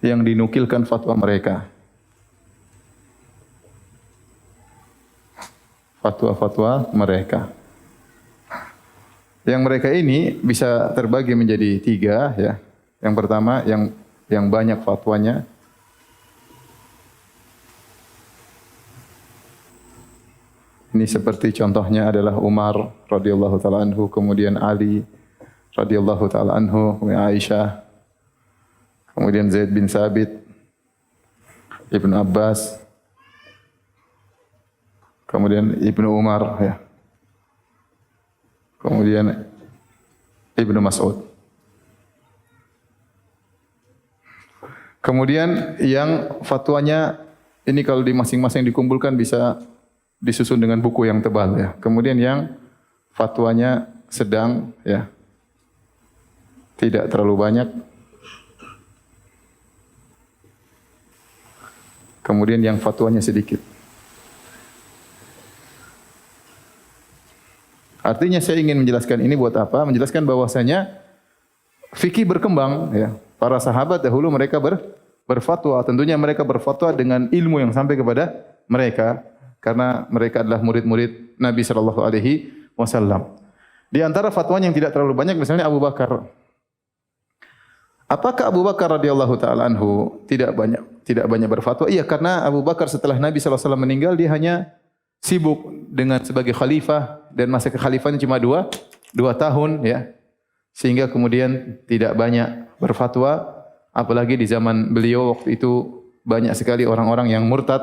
yang dinukilkan fatwa mereka. Fatwa-fatwa mereka. Yang mereka ini bisa terbagi menjadi 3 ya. Yang pertama yang banyak fatwanya. Ini seperti contohnya adalah Umar radhiyallahu taala anhu, kemudian Ali radhiyallahu taala anhu, kemudian Aisyah, kemudian Zaid bin Sabit, Ibnu Abbas, kemudian Ibnu Umar ya. Kemudian Ibnu Mas'ud. Kemudian yang fatwanya ini kalau di masing-masing dikumpulkan bisa disusun dengan buku yang tebal ya. Kemudian yang fatwanya sedang ya. Tidak terlalu banyak. Kemudian yang fatwanya sedikit. Artinya saya ingin menjelaskan ini buat apa? Menjelaskan bahwasanya fikih berkembang ya. Para sahabat dahulu mereka berfatwa, tentunya mereka berfatwa dengan ilmu yang sampai kepada mereka karena mereka adalah murid-murid Nabi sallallahu alaihi wasallam. Di antara fatwanya yang tidak terlalu banyak misalnya Abu Bakar. Apakah Abu Bakar radhiyallahu taala anhu tidak banyak berfatwa? Iya, karena Abu Bakar setelah Nabi sallallahu alaihi wasallam meninggal dia hanya sibuk dengan sebagai khalifah dan masa kekhalifahannya cuma 2 tahun ya. Sehingga kemudian tidak banyak berfatwa, apalagi di zaman beliau waktu itu banyak sekali orang-orang yang murtad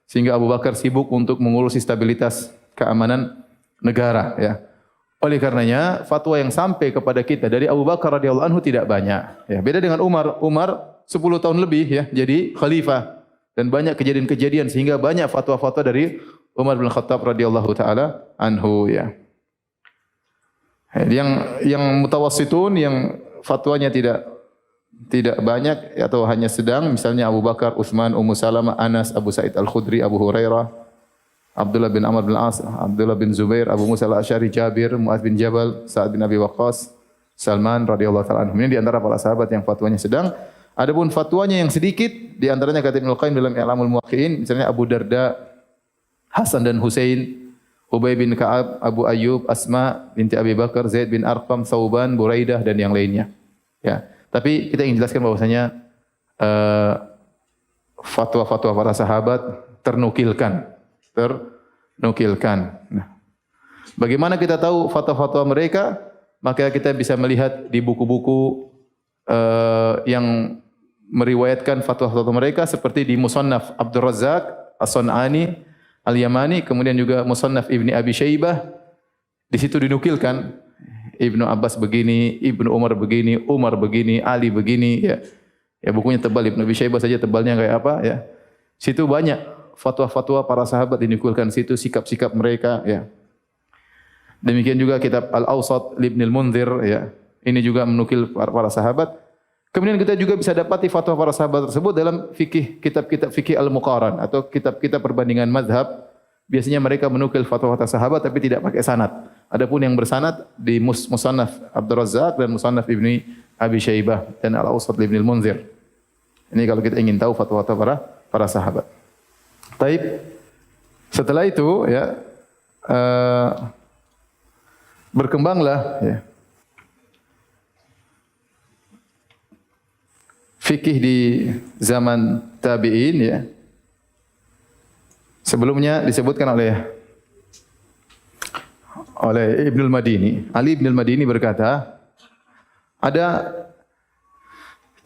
sehingga Abu Bakar sibuk untuk mengurusi stabilitas keamanan negara ya. Oleh karenanya fatwa yang sampai kepada kita dari Abu Bakar radhiyallahu anhu tidak banyak ya. Beda dengan Umar. Umar 10 tahun lebih ya jadi khalifah dan banyak kejadian-kejadian sehingga banyak fatwa-fatwa dari Umar bin Khattab radhiyallahu taala anhu ya. Yang mutawassitun yang fatwanya tidak banyak atau hanya sedang, misalnya Abu Bakar, Utsman, Ummu Salamah, Anas, Abu Sa'id Al-Khudri, Abu Hurairah, Abdullah bin Amr bin As, Abdullah bin Zubair, Abu Musa Al-Asy'ari, Jabir, Mu'adz bin Jabal, Sa'ad bin Abi Waqqas, Salman radhiyallahu taala anhum. Ini di antara para sahabat yang fatwanya sedang. Adapun fatwanya yang sedikit, di antaranya kata Ibnu Qayyim dalam I'lamul Muwaqqi'in, misalnya Abu Darda, Hasan dan Husain, Ubay bin Ka'ab, Abu Ayyub, Asma binti Abi Bakar, Zaid bin Arqam, Thauban, Buraidah dan yang lainnya. Ya, tapi kita ingin jelaskan bahwasanya fatwa-fatwa para sahabat ternukilkan. Nah, bagaimana kita tahu fatwa-fatwa mereka? Maka kita bisa melihat di buku-buku yang meriwayatkan fatwa-fatwa mereka seperti di Musannaf Abdul Razzaq As-San'ani Al-Yamani, kemudian juga Musannaf Ibni Abi Syaibah. Di situ dinukilkan Ibnu Abbas begini, Ibnu Umar begini, Umar begini, Ali begini ya. Ya bukunya tebal, Ibnu Abi Syaibah saja tebalnya kayak apa ya. Situ banyak fatwa-fatwa para sahabat dinukilkan situ, sikap-sikap mereka ya. Demikian juga kitab Al-Awsat Ibnu Al-Munzir ya. Ini juga menukil para sahabat. Kemudian kita juga bisa dapati fatwa para sahabat tersebut dalam fikih, kitab-kitab fikih Al-Muqaran atau kitab-kitab perbandingan mazhab. Biasanya mereka menukil fatwa-fatwa sahabat tapi tidak pakai sanad. Adapun yang bersanad di Musannaf Abdul Razzaq dan Musannaf Ibni Abi Syaibah dan Al-Awsat Ibnu Al-Munzir. Ini kalau kita ingin tahu fatwa-fatwa para sahabat. Taib. Setelah itu ya berkembanglah ya fikih di zaman tabi'in ya. Sebelumnya disebutkan oleh Ibnul Madini, Ali bin Al-Madini berkata, ada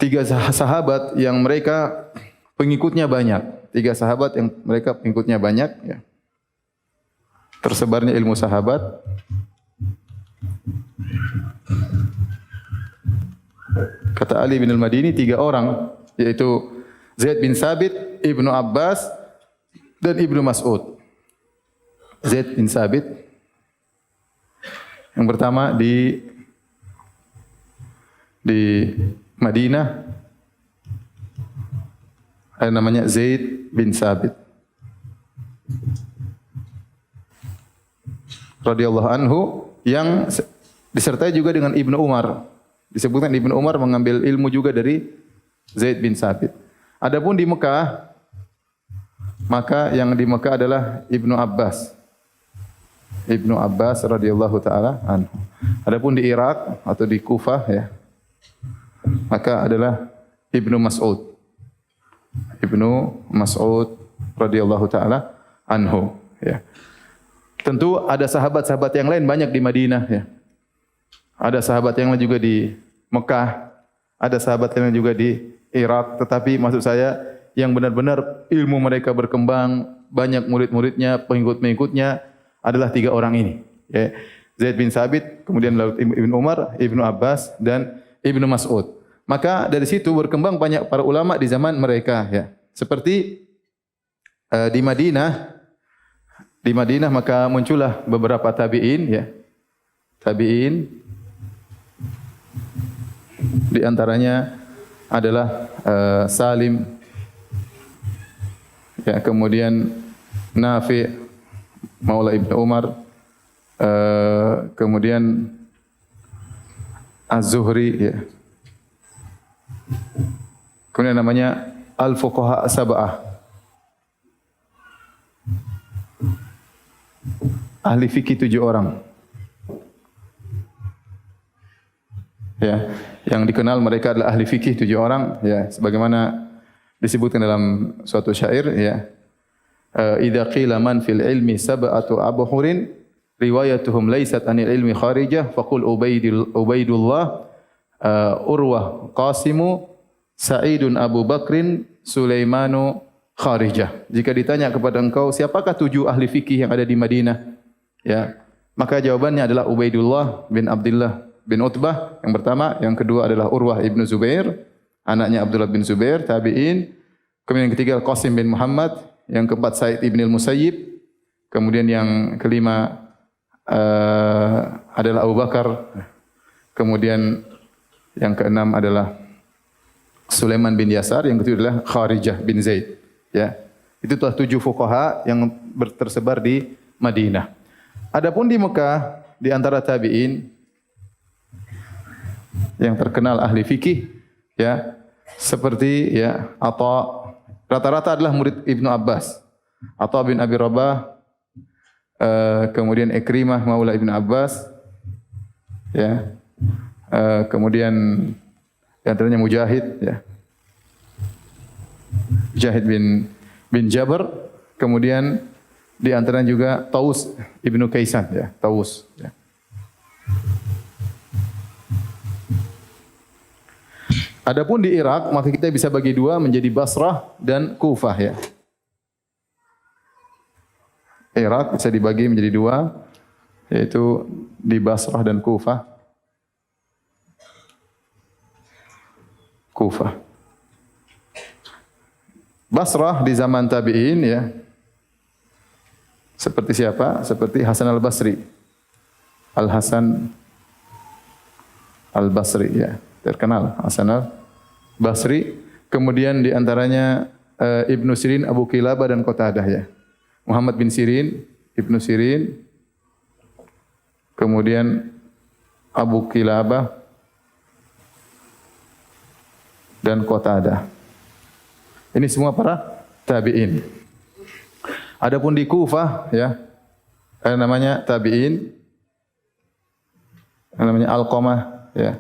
3 sahabat yang mereka pengikutnya banyak. 3 sahabat yang mereka pengikutnya banyak ya. Tersebarnya ilmu sahabat. Kata Ali bin Al-Madini 3 orang, yaitu Zaid bin Sabit, Ibnu Abbas dan Ibnu Mas'ud. Zaid bin Sabit yang pertama di Madinah ada namanya Zaid bin Sabit radhiyallahu anhu yang disertai juga dengan Ibnu Umar. Disebutkan Ibnu Umar mengambil ilmu juga dari Zaid bin Sabit. Adapun di Mekah, maka yang di Mekah adalah Ibnu Abbas. Ibnu Abbas radhiyallahu taala anhu. Adapun di Irak atau di Kufah ya, maka adalah Ibnu Mas'ud. Ibnu Mas'ud radhiyallahu taala anhu ya. Tentu ada sahabat-sahabat yang lain banyak di Madinah ya. Ada sahabat yang lain juga di Mekah, ada sahabat yang lain juga di Irak, tetapi maksud saya yang benar-benar ilmu mereka berkembang, banyak murid-muridnya, pengikut-pengikutnya adalah 3 orang ini ya. Zaid bin Sabit, kemudian Ibnu Umar, Ibnu Abbas dan Ibnu Mas'ud. Maka dari situ berkembang banyak para ulama di zaman mereka ya. Seperti di Madinah maka muncullah beberapa tabi'in ya. Tabi'in di antaranya adalah Salim ya, kemudian Nafi' Maula Ibnu Umar, kemudian Az-Zuhri ya. Kemudian namanya Al-Fuqaha Sab'ah. Ahli fikih 7 orang. Ya, yang dikenal mereka adalah ahli fikih 7 orang ya, sebagaimana disebutkan dalam suatu syair ya. Idza qila man fil ilmi sab'atu abhurin riwayatuhum laysat anil ilmi kharijah faqul Ubaidullah Urwah Qasimu Sa'idun Abu Bakrin Sulaimanu Kharijah. Jika ditanya kepada engkau, siapakah 7 ahli fikih yang ada di Madinah? Ya, maka jawabannya adalah Ubaidullah bin Abdullah bin Utbah yang pertama, yang kedua adalah Urwah ibnu Zubair, anaknya Abdullah bin Zubair, tabi'in. Kemudian yang ketiga Qasim bin Muhammad, yang keempat Sa'id ibn al-Musayyib, kemudian yang kelima adalah Abu Bakar, kemudian yang keenam adalah Sulaiman bin Yasar, yang ketujuh adalah Kharijah bin Zaid. Ya, itu telah 7 fuqaha yang tersebar di Madinah. Adapun di Mekah, di antara tabi'in yang terkenal ahli fikih, ya, seperti ya Atha, rata-rata adalah murid Ibnu Abbas. Atha bin Abi Rabah, kemudian Ikrimah maula Ibnu Abbas, ya, kemudian di antaranya Mujahid, ya, Mujahid bin Jabr, kemudian di antaranya juga Taus ibnu Kaisan, ya, Taus. Ya. Adapun di Irak, maka kita bisa bagi dua menjadi Basrah dan Kufah, ya. Irak bisa dibagi menjadi dua, yaitu di Basrah dan Kufah. Kufah. Basrah di zaman tabi'in, ya. Seperti siapa? Seperti Hasan al-Basri. Al-Hasan al-Basri, ya. Terkenal Hasan al-Basri. Kemudian di antaranya Ibnu Sirin, Abu Qilabah dan Qatadah, ya. Muhammad bin Sirin, Ibnu Sirin, kemudian Abu Qilabah dan Qatadah. Ini semua para tabi'in. Adapun di Kufah, ya, ada namanya tabi'in, namanya Alqamah, ya.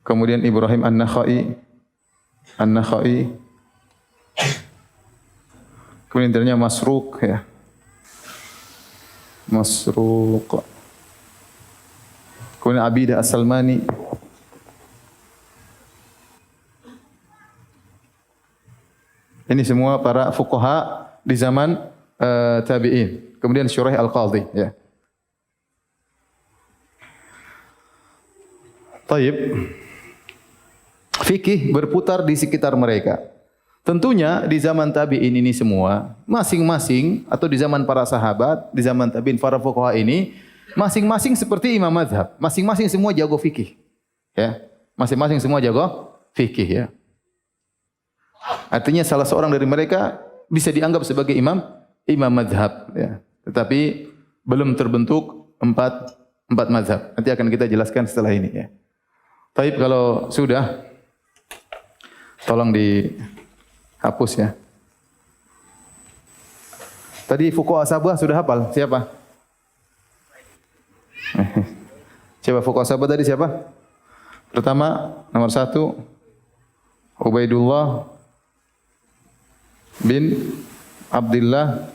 Kemudian Ibrahim An-Nakhai, kemudian ternyata Masruq, ya. Masruq. Kemudian Abidah As-Salmani. Ini semua para fuqaha di zaman tabi'in. Kemudian Syuraih Al-Qadhi, ya. Taib. Fikih berputar di sekitar mereka. Tentunya di zaman tabi'in ini semua, masing-masing atau di zaman para sahabat, di zaman tabi'in para fuqaha ini, masing-masing seperti imam mazhab, masing-masing semua jago fikih. Ya, masing-masing semua jago fikih, ya. Artinya salah seorang dari mereka bisa dianggap sebagai imam mazhab, ya. Tetapi belum terbentuk empat mazhab. Nanti akan kita jelaskan setelah ini, ya. Taib, kalau sudah tolong dihapus, ya. Tadi fuqaha sabah sudah hafal? Siapa? Siapa fuqaha sabah tadi siapa? Pertama, nomor 1 Ubaidullah bin Abdullah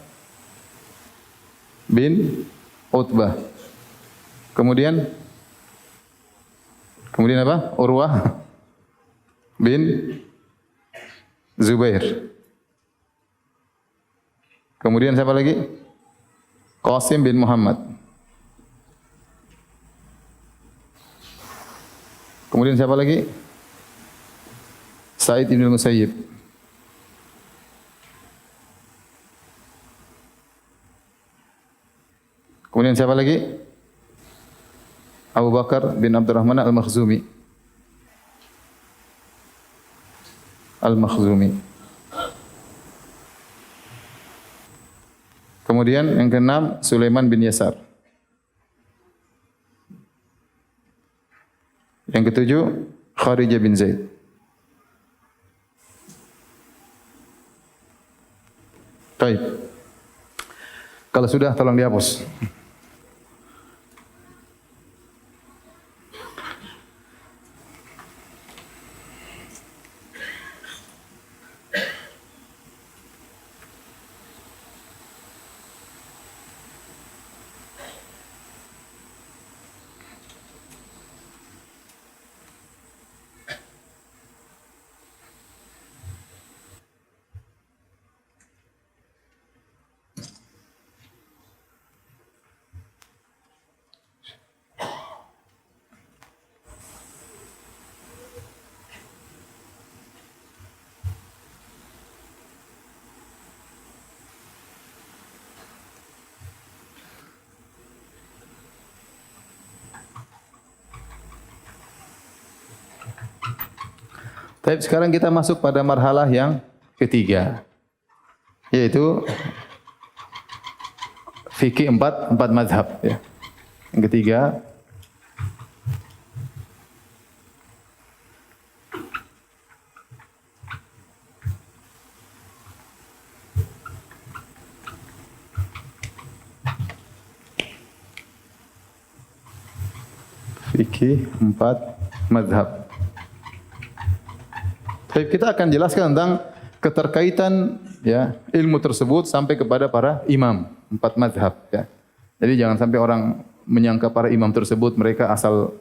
bin Utbah. Kemudian apa? Urwah bin Zubair. Kemudian siapa lagi? Qasim bin Muhammad. Kemudian siapa lagi? Sa'id bin al-Musayyib. Kemudian siapa lagi? Abu Bakar bin Abdurrahman al-Makhzumi. Kemudian yang keenam Sulaiman bin Yasar. Yang ketujuh Kharijah bin Zaid. Baik. Kalau sudah tolong dihapus. Tapi sekarang kita masuk pada marhalah yang ketiga, yaitu fikih empat mazhab. Ya. Yang ketiga, fikih empat mazhab. Tapi kita akan jelaskan tentang keterkaitan ya ilmu tersebut sampai kepada para imam empat mazhab. Ya. Jadi jangan sampai orang menyangka para imam tersebut mereka asal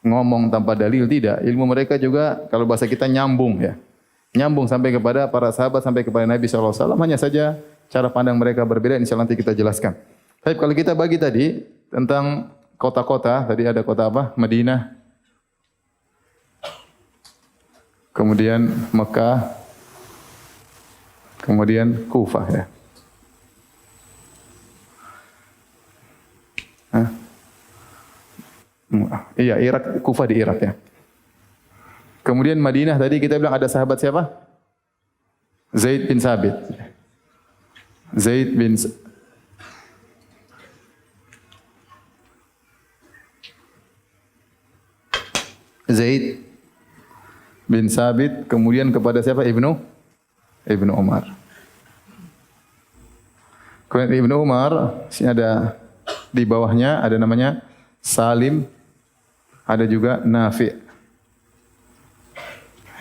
ngomong tanpa dalil, tidak. Ilmu mereka juga kalau bahasa kita nyambung ya, nyambung sampai kepada para sahabat sampai kepada Nabi SAW. Hanya saja cara pandang mereka berbeda. Insya Allah nanti kita jelaskan. Tapi kalau kita bagi tadi tentang kota-kota, tadi ada kota apa? Madinah, kemudian Mekah, kemudian Kufah ya. Hah? Iya, Irak, Kufah di Irak ya. Kemudian Madinah tadi kita bilang ada sahabat siapa? Zaid bin Sabit. Zaid bin Sabit, kemudian kepada siapa? Ibnu Umar. Kemudian Ibnu Umar, sini ada di bawahnya ada namanya Salim, ada juga Nafi.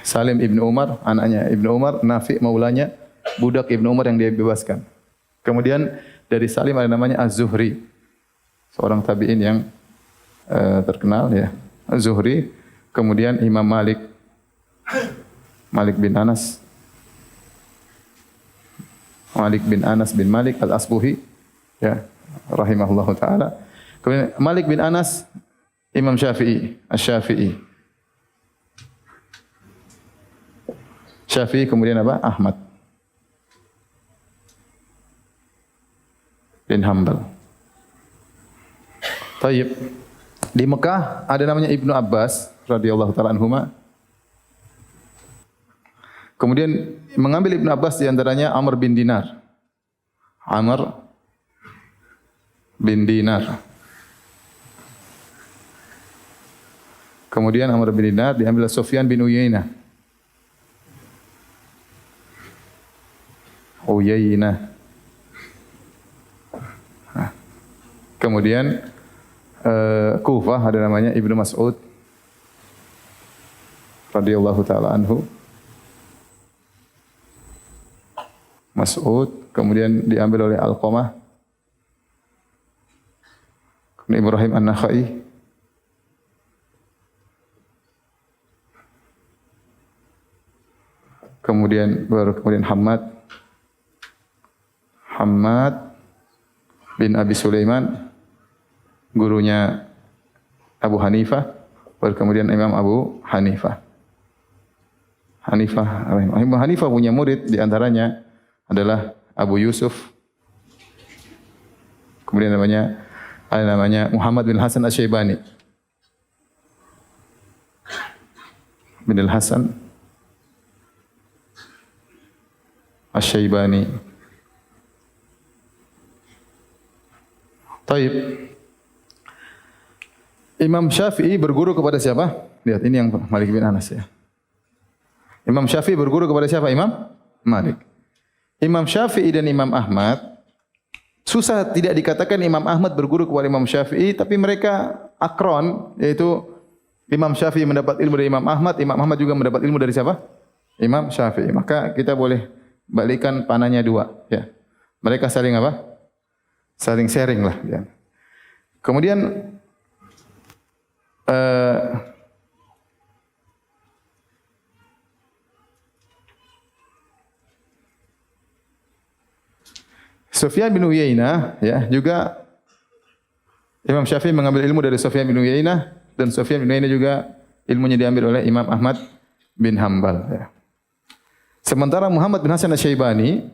Salim Ibnu Umar, anaknya Ibnu Umar, Nafi maulanya, budak Ibnu Umar yang dia bebaskan. Kemudian dari Salim ada namanya Az-Zuhri, seorang tabi'in yang terkenal ya, Az-Zuhri. Kemudian Imam Malik bin Anas bin Malik Al-Asbuhi ya, rahimahullahu taala. Kemudian Malik bin Anas, Imam Syafi'i, Asy-Syafi'i. Syafi'i kemudian apa? Ahmad bin Hanbal. Taib. Di Mekah ada namanya Ibnu Abbas radhiyallahu taala anhuma. Kemudian mengambil Ibnu Abbas di antaranya Amr bin Dinar. Kemudian Amr bin Dinar diambil Sufyan bin Uyainah. Kemudian Kufah ada namanya Ibnu Mas'ud radhiyallahu taala anhu. Kemudian diambil oleh Alqamah, kemudian Ibrahim An-Nakhai, kemudian Hammad bin Abi Sulaiman, gurunya Abu Hanifah, baru kemudian Imam Abu Hanifah. Imam Hanifah punya murid di antaranya adalah Abu Yusuf. Kemudian ada namanya Muhammad bin Hasan Asy-Syaibani. Bin Al-Hasan Asy-Syaibani. Taib. Imam Syafi'i berguru kepada siapa? Lihat ini yang Malik bin Anas ya. Imam Syafi'i berguru kepada siapa? Imam Malik. Imam Syafi'i dan Imam Ahmad, susah tidak dikatakan Imam Ahmad berguru kepada Imam Syafi'i, tapi mereka akron, yaitu Imam Syafi'i mendapat ilmu dari Imam Ahmad juga mendapat ilmu dari siapa? Imam Syafi'i. Maka kita boleh balikkan panahnya dua. Ya. Mereka saling apa? Saling sharing lah. Ya. Kemudian Sufyan bin Uyainah ya, juga Imam Syafi'i mengambil ilmu dari Sufyan bin Uyainah, dan Sufyan bin Uyainah juga ilmunya diambil oleh Imam Ahmad bin Hanbal ya. Sementara Muhammad bin Hasan Asy-Syaibani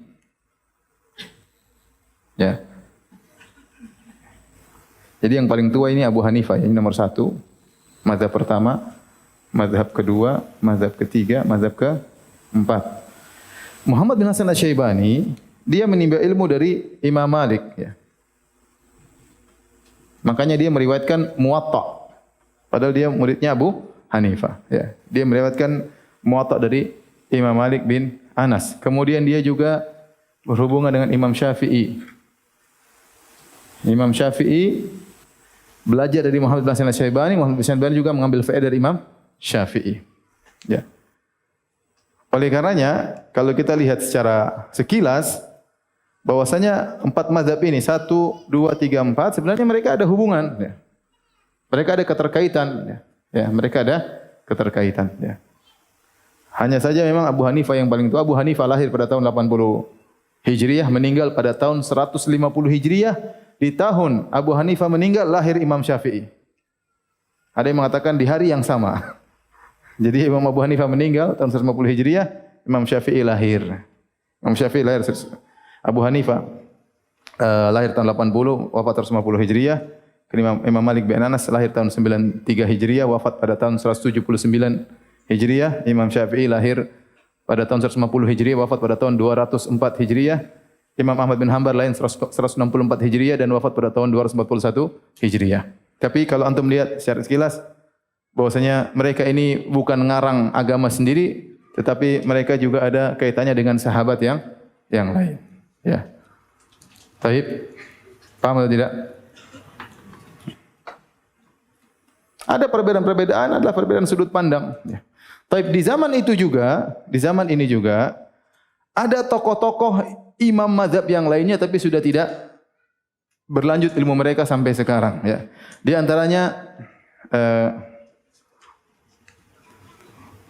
ya. Jadi yang paling tua ini Abu Hanifah, ini nomor 1, mazhab pertama. mazhab kedua, mazhab ketiga, mazhab keempat. Muhammad bin Hasan Asy-Syaibani dia menimba ilmu dari Imam Malik ya. Makanya dia meriwayatkan Muwatta. Padahal dia muridnya Abu Hanifah ya. Dia meriwayatkan Muwatta dari Imam Malik bin Anas. Kemudian dia juga berhubungan dengan Imam Syafi'i. Imam Syafi'i belajar dari Muhammad bin Hasan Asy-Syaibani, Muhammad bin Hasan Asy-Syaibani juga mengambil faedah dari Imam Syafi'i. Ya. Oleh karenanya, kalau kita lihat secara sekilas, bahwasanya empat mazhab ini, 1, 2, 3, 4, sebenarnya mereka ada hubungan. Ya. Mereka ada keterkaitan. Ya, mereka ada keterkaitan. Ya. Hanya saja memang Abu Hanifah yang paling tua. Abu Hanifah lahir pada tahun 80 Hijriah, meninggal pada tahun 150 Hijriah. Di tahun Abu Hanifah meninggal, lahir Imam Syafi'i. Ada yang mengatakan di hari yang sama. Jadi Imam Abu Hanifah meninggal tahun 150 Hijriah, Imam Syafi'i lahir. Imam Syafi'i lahir. Abu Hanifah lahir tahun 80, wafat tahun 150 Hijriah. Imam Malik bin Anas lahir tahun 93 Hijriah, wafat pada tahun 179 Hijriah. Imam Syafi'i lahir pada tahun 150 Hijriah, wafat pada tahun 204 Hijriah. Imam Ahmad bin Hanbal lahir 164 Hijriah dan wafat pada tahun 241 Hijriah. Tapi kalau antum lihat secara sekilas, bahwasanya mereka ini bukan ngarang agama sendiri, tetapi mereka juga ada kaitannya dengan sahabat yang lain. Ya. Baik. Paham atau tidak? Ada perbedaan-perbedaan, adalah perbedaan sudut pandang. Ya. Baik, di zaman ini juga ada tokoh-tokoh imam mazhab yang lainnya tapi sudah tidak berlanjut ilmu mereka sampai sekarang ya. Di antaranya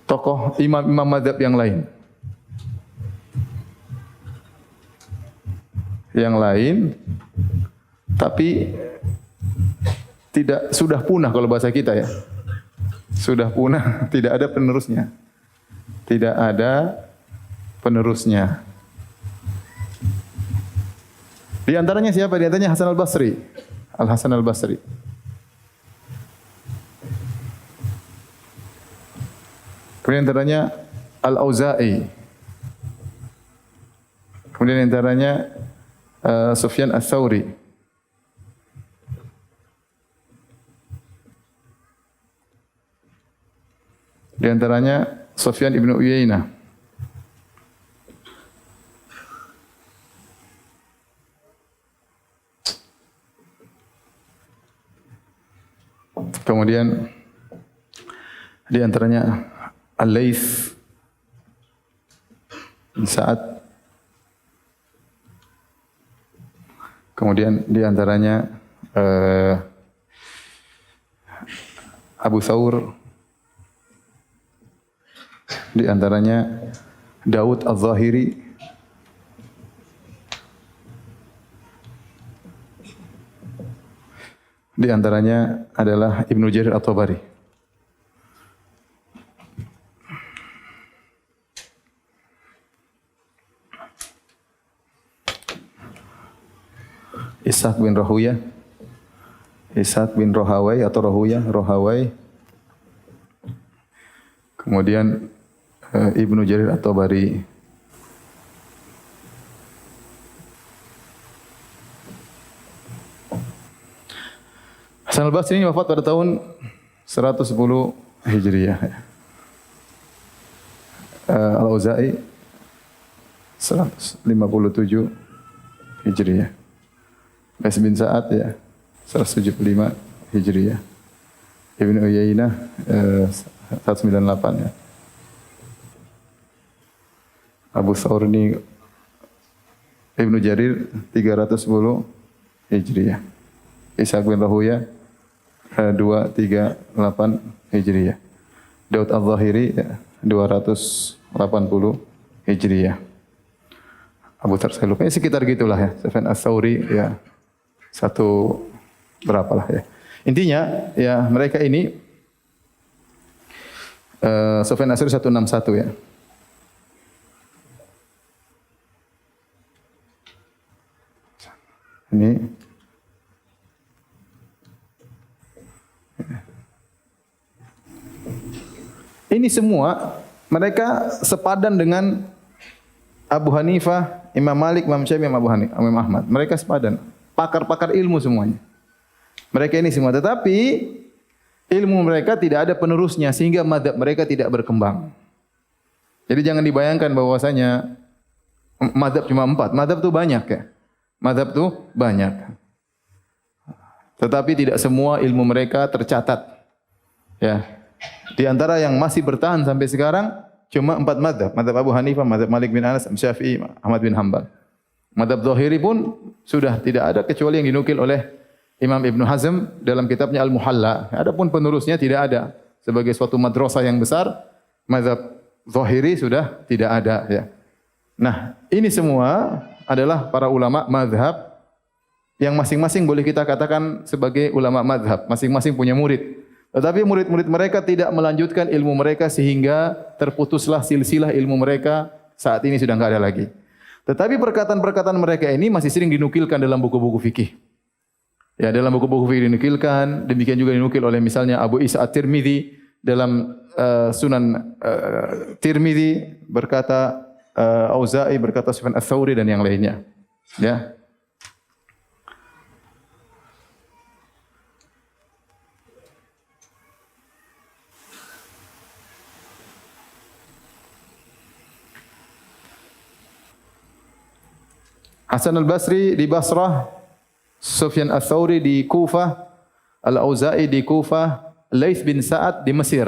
tokoh imam mazhab yang lain. Tapi sudah punah kalau bahasa kita ya. Sudah punah, tidak ada penerusnya. Tidak ada penerusnya. Di antaranya siapa? Di antaranya Hasan al-Basri. Al-Hasan al-Basri. Kemudian antaranya Al-Auza'i. Kemudian antaranya Sufyan ats-Tsauri. Di antaranya Sufyan ibn Uyainah. Kemudian di antaranya Al-Laits bin Sa'ad. Kemudian di antaranya Abu Thawr. Di antaranya Daud Al-Zahiri. Di antaranya adalah Ibnu Jarir At-Tabari. Ishaq bin Rahuyah. Ishaq bin Rahawai atau Rahawai. Kemudian Ibnu Jarir At-Tabari. Hasan al-Basri ini wafat pada tahun 110 Hijriah. Al-Auza'i 157 Hijriah. Laits bin Sa'ad ya 175 Hijriah. Ibnu Uyainah 198 ya. Abu Thawr ini Ibnu Jarir 310 Hijriah. Ishaq bin Rahuyah 238 Hijriah. Daud Al-Zahiri ya, 280 Hijriah. Abu Thawr saya lupa, sekitar gitulah ya. Sufyan ats-Tsauri ya satu berapalah ya. Intinya ya mereka ini Sufyan ats-Tsauri 161 ya. Ini Ini semua mereka sepadan dengan Abu Hanifah, Imam Malik, Imam Syafi'i, Imam Ahmad. Mereka sepadan. Pakar-pakar ilmu semuanya. Mereka ini semua. Tetapi ilmu mereka tidak ada penerusnya sehingga mazhab mereka tidak berkembang. Jadi jangan dibayangkan bahwasanya mazhab cuma 4. Mazhab itu banyak ya. Mazhab itu banyak. Tetapi tidak semua ilmu mereka tercatat. Ya. Di antara yang masih bertahan sampai sekarang cuma 4 mazhab. Mazhab Abu Hanifah, mazhab Malik bin Anas, Syafi'i, Ahmad bin Hanbal. Mazhab Zahiri pun sudah tidak ada kecuali yang dinukil oleh Imam Ibn Hazm dalam kitabnya Al-Muhalla. Adapun penerusnya tidak ada. Sebagai suatu madrasah yang besar, mazhab Zahiri sudah tidak ada ya. Nah, ini semua adalah para ulama mazhab yang masing-masing boleh kita katakan sebagai ulama mazhab, masing-masing punya murid. Tetapi murid-murid mereka tidak melanjutkan ilmu mereka sehingga terputuslah silsilah ilmu mereka, saat ini sudah enggak ada lagi. Tetapi perkataan-perkataan mereka ini masih sering dinukilkan dalam buku-buku fikih. Ya, dalam buku-buku fikih dinukilkan, demikian juga dinukil oleh misalnya Abu Isa At-Tirmidzi dalam Sunan Tirmidzi berkata Auza'i berkata Sufyan Ats-Tsauri dan yang lainnya. Ya. Hasan al-Basri di Basrah, Sufyan Ats-Tsauri di Kufah, Al-Auza'i di Kufah, Laits bin Sa'ad di Mesir.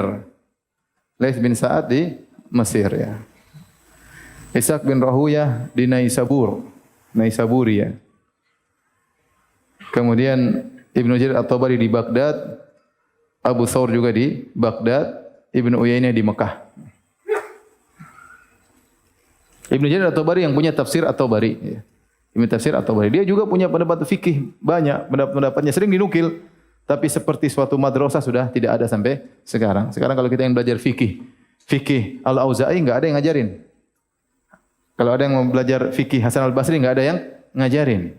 Laits bin Sa'ad di Mesir ya. Ishaq bin Rahuyah di Naisaburi ya. Kemudian Ibnu Jarir At-Tabari di Baghdad, Abu Thawr juga di Baghdad, Ibnu Uyainah di Mekah. Ibnu Jarir At-Tabari yang punya tafsir At-Tabari ya. Ibnu Tafsir At-Tabari. Dia juga punya pendapat fikih banyak, pendapat-pendapatnya sering dinukil, tapi seperti suatu madrasah sudah tidak ada sampai sekarang. Sekarang kalau kita yang belajar fikih Al-Auza'i enggak ada yang ngajarin. Kalau ada yang mau belajar fikih Hasan al-Basri enggak ada yang ngajarin.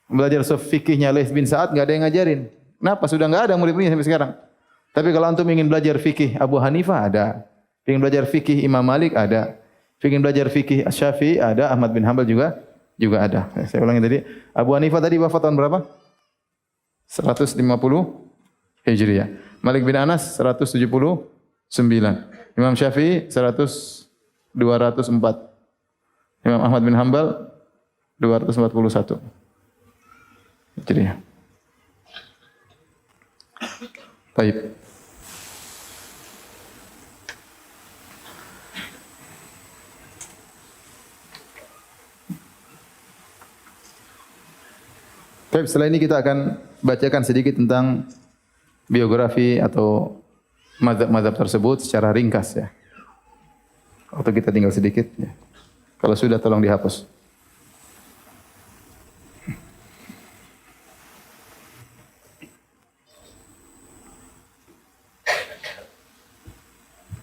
Belajar fikihnya Laits bin Sa'ad enggak ada yang ngajarin. Kenapa? Sudah enggak ada murid-muridnya sampai sekarang. Tapi kalau antum ingin belajar fikih Abu Hanifah ada. Ingin belajar fikih Imam Malik ada. Ingin belajar fikih Syafi'i ada, Ahmad bin Hanbal juga ada. Saya ulangi tadi, Abu Hanifah tadi wafat tahun berapa? 150 Hijriah. Malik bin Anas 179. Imam Syafi'i 204. Imam Ahmad bin Hanbal 241. Hijriah. Baik. Baik, setelah ini kita akan bacakan sedikit tentang biografi atau mazhab-mazhab tersebut secara ringkas ya. Atau kita tinggal sedikit ya. Kalau sudah tolong dihapus.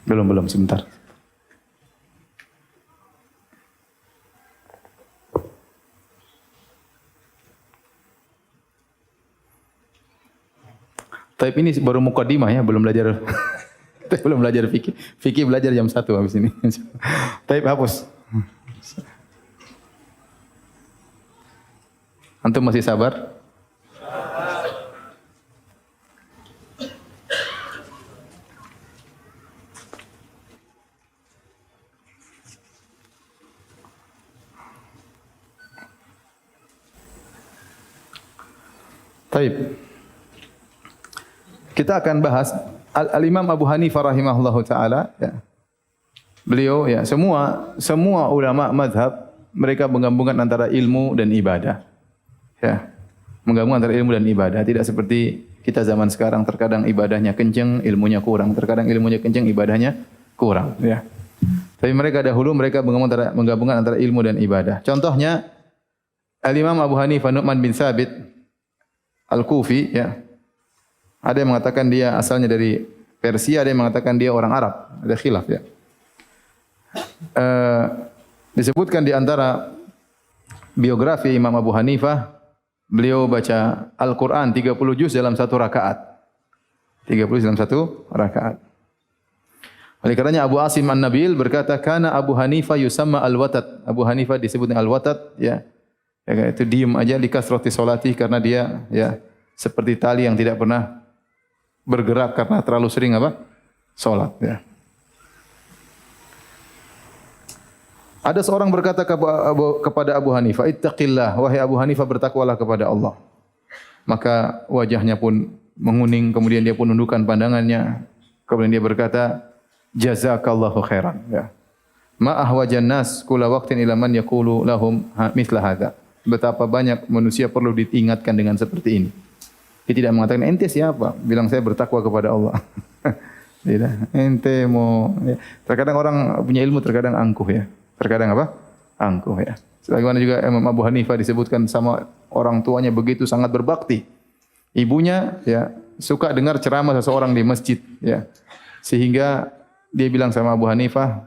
Belum sebentar. Tapi ini baru mukadimah ya, belum belajar belum belajar fikih. Fikih belajar jam 1 habis ini. Tapi hapus. Antum masih sabar? Baik. Kita akan bahas Al-Imam Abu Hanifah rahimahullahu taala ya. Beliau ya semua ulama mazhab mereka menggabungkan antara ilmu dan ibadah. Ya. Menggabungkan antara ilmu dan ibadah, tidak seperti kita zaman sekarang terkadang ibadahnya kenceng, ilmunya kurang, terkadang ilmunya kenceng, ibadahnya kurang ya. Tapi mereka dahulu mereka menggabungkan antara ilmu dan ibadah. Contohnya Al-Imam Abu Hanifah Nu'man bin Thabit Al-Kufi ya. Ada yang mengatakan dia asalnya dari Persia, ada yang mengatakan dia orang Arab. Ada khilaf ya. Disebutkan di antara biografi Imam Abu Hanifah, beliau baca Al-Quran 30 juz dalam satu rakaat. 30 juz dalam satu rakaat. Oleh karenanya Abu Asim An-Nabil berkata, "Kana Abu Hanifah yusamma al-watat." Abu Hanifah disebut dengan al-watat, ya. Ya, itu diam aja di kasrati salati karena dia ya seperti tali yang tidak pernah bergerak karena terlalu sering apa? Salat, ya. Ada seorang berkata kepada Abu Hanifah, "Ittaqillah, wahai Abu Hanifah, bertakwalah kepada Allah." Maka wajahnya pun menguning, kemudian dia pun menundukkan pandangannya. Kemudian dia berkata, "Jazakallahu khairan." Ya. Ma ahwajan nas kula waqtin ila man yaqulu lahum mithla hadza. Betapa banyak manusia perlu diingatkan dengan seperti ini. Dia tidak mengatakan ente siapa? Bilang saya bertakwa kepada Allah. Tidak. Ente mau ya. Terkadang orang punya ilmu terkadang angkuh ya. Terkadang apa? Angkuh ya. Sebagaimana juga Imam Abu Hanifah disebutkan sama orang tuanya begitu sangat berbakti. Ibunya ya suka dengar ceramah seseorang di masjid ya. Sehingga dia bilang sama Abu Hanifah,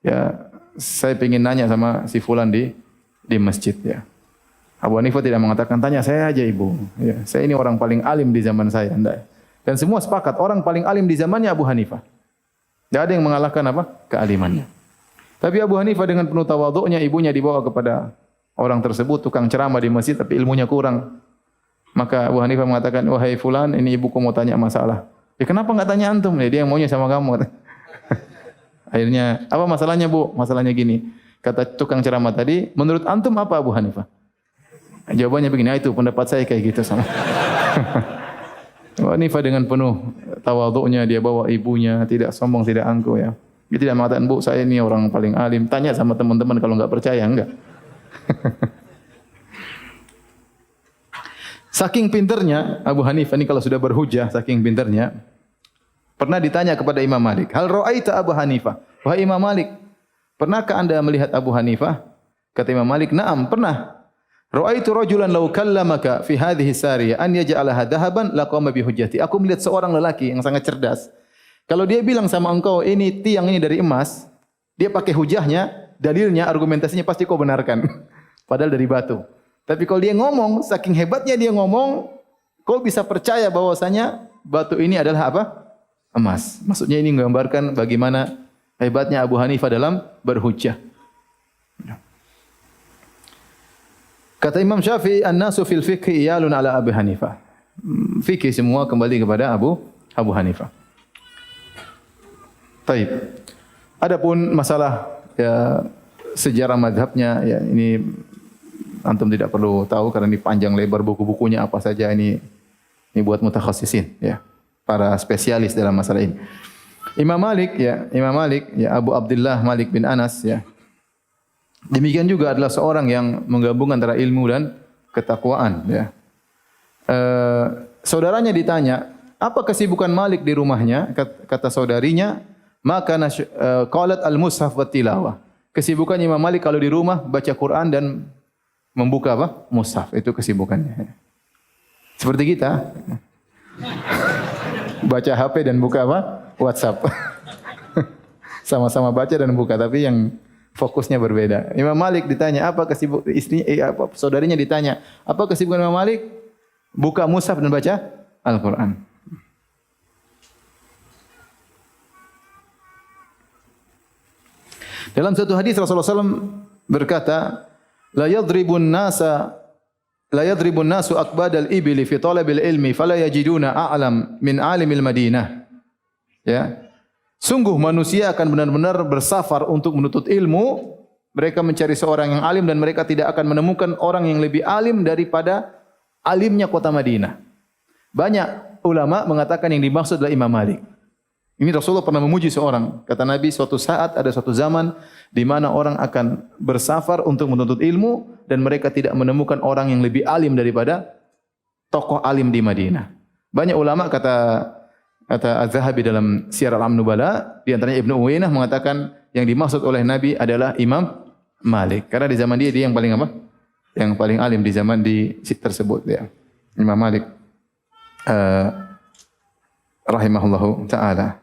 ya saya ingin nanya sama si fulan di masjid ya. Abu Hanifah tidak mengatakan tanya saya aja ibu. Ya, saya ini orang paling alim di zaman saya. Enggak. Dan semua sepakat orang paling alim di zamannya Abu Hanifah. Tidak ada yang mengalahkan apa? Kealimannya. Tapi Abu Hanifah dengan penuh tawadhu'nya ibunya dibawa kepada orang tersebut tukang ceramah di masjid tapi ilmunya kurang. Maka Abu Hanifah mengatakan, "Wahai fulan, ini ibuku mau tanya masalah." "Ya kenapa enggak tanya antum?" "Ya dia maunya sama kamu." Akhirnya, "Apa masalahnya, Bu?" "Masalahnya gini." Kata tukang ceramah tadi, "Menurut antum apa Abu Hanifah?" Jawabannya begini, "Itu pendapat saya kayak gitu sama." Abu Hanifah dengan penuh tawadhu'nya dia bawa ibunya, tidak sombong, tidak angkuh ya. Dia tidak mengatakan, "Bu, saya ini orang paling alim." Tanya sama teman-teman kalau enggak percaya, enggak. Saking pinternya Abu Hanifah ini kalau sudah berhujah, saking pinternya. Pernah ditanya kepada Imam Malik, "Hal ra'aita Abu Hanifah?" "Wahai Imam Malik, pernahkah Anda melihat Abu Hanifah?" Kata Imam Malik, "Na'am, pernah. Ra'aitu rajulan law kallamaka fi hadhihi sariyah an yaj'alaha dhahaban laqama bi hujjati." Aku melihat seorang lelaki yang sangat cerdas. Kalau dia bilang sama engkau, ini tiang ini dari emas, dia pakai hujahnya, dalilnya, argumentasinya pasti kau benarkan. Padahal dari batu. Tapi kalau dia ngomong, saking hebatnya dia ngomong, kau bisa percaya bahwasanya batu ini adalah apa? Emas. Maksudnya ini menggambarkan bagaimana hebatnya Abu Hanifah dalam berhujjah. Kata Imam Syafi'i, "An-nasu fil fiqhi iyalun ala Abu Hanifah." Fikih semua kembali kepada Abu Hanifah. Taib. Adapun masalah ya, sejarah mazhabnya ya ini antum tidak perlu tahu karena ini panjang lebar buku-bukunya apa saja ini buat mutakhassisin ya, para spesialis dalam masalah ini. Imam Malik ya Abu Abdullah Malik bin Anas ya. Demikian juga adalah seorang yang menggabungkan antara ilmu dan ketakwaan ya. Saudaranya ditanya, "Apa kesibukan Malik di rumahnya?" Kata saudarinya, "Maka qalat al-mushaf wa tilawah." Kesibukan Imam Malik kalau di rumah baca Quran dan membuka apa? Mushaf, itu kesibukannya. Seperti kita. Baca HP dan buka apa? WhatsApp. Sama-sama baca dan buka, tapi yang fokusnya berbeda. Imam Malik ditanya, apa kesibukan saudarinya ditanya, "Apa kesibukan Imam Malik?" Buka mushaf dan baca Al-Qur'an. Dalam satu hadis Rasulullah SAW berkata, la yadribun nasu akbadal ibili fi talabil ilmi fala yajiduna a'lam min alimil Madinah." Ya. Sungguh manusia akan benar-benar bersafar untuk menuntut ilmu, mereka mencari seorang yang alim dan mereka tidak akan menemukan orang yang lebih alim daripada alimnya kota Madinah. Banyak ulama mengatakan yang dimaksud adalah Imam Malik. Ini Rasulullah pernah memuji seorang. Kata Nabi, suatu saat ada suatu zaman di mana orang akan bersafar untuk menuntut ilmu dan mereka tidak menemukan orang yang lebih alim daripada tokoh alim di Madinah. Banyak ulama kata Az-Zahabi dalam Syiar Al-A'lam Nubala, di antaranya Ibnu Uwainah mengatakan yang dimaksud oleh Nabi adalah Imam Malik. Karena di zaman dia yang paling apa? Yang paling alim di zaman tersebut ya. Imam Malik rahimahullahu taala.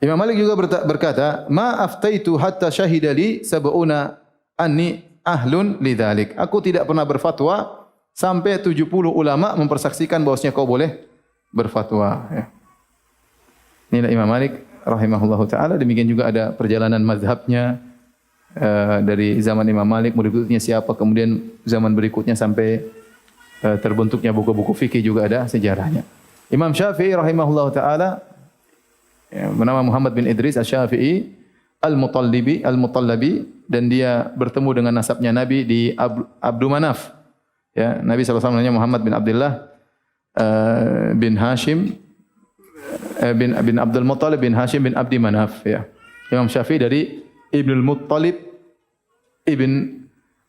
Imam Malik juga berkata, "Ma aftaitu hatta syahida li sab'una anni ahlun lidzalik." Aku tidak pernah berfatwa sampai 70 ulama mempersaksikan bahwasanya kau boleh berfatwa ya. Inilah Imam Malik rahimahullahu taala. Demikian juga ada perjalanan mazhabnya dari zaman Imam Malik, murid berikutnya siapa, kemudian zaman berikutnya sampai terbentuknya buku-buku fikih juga ada sejarahnya. Imam Syafi'i rahimahullahu taala bernama Muhammad bin Idris Asy-Syafi'i Al-Mutallabi, dan dia bertemu dengan nasabnya Nabi di Abdu Manaf. Ya, Nabi sallallahu alaihi wasallam namanya Muhammad bin Abdullah bin Hashim bin Abdul Muttalib bin Hashim bin Abdi Manaf, ya. Imam Syafi'i dari Ibnul Muttalib ibn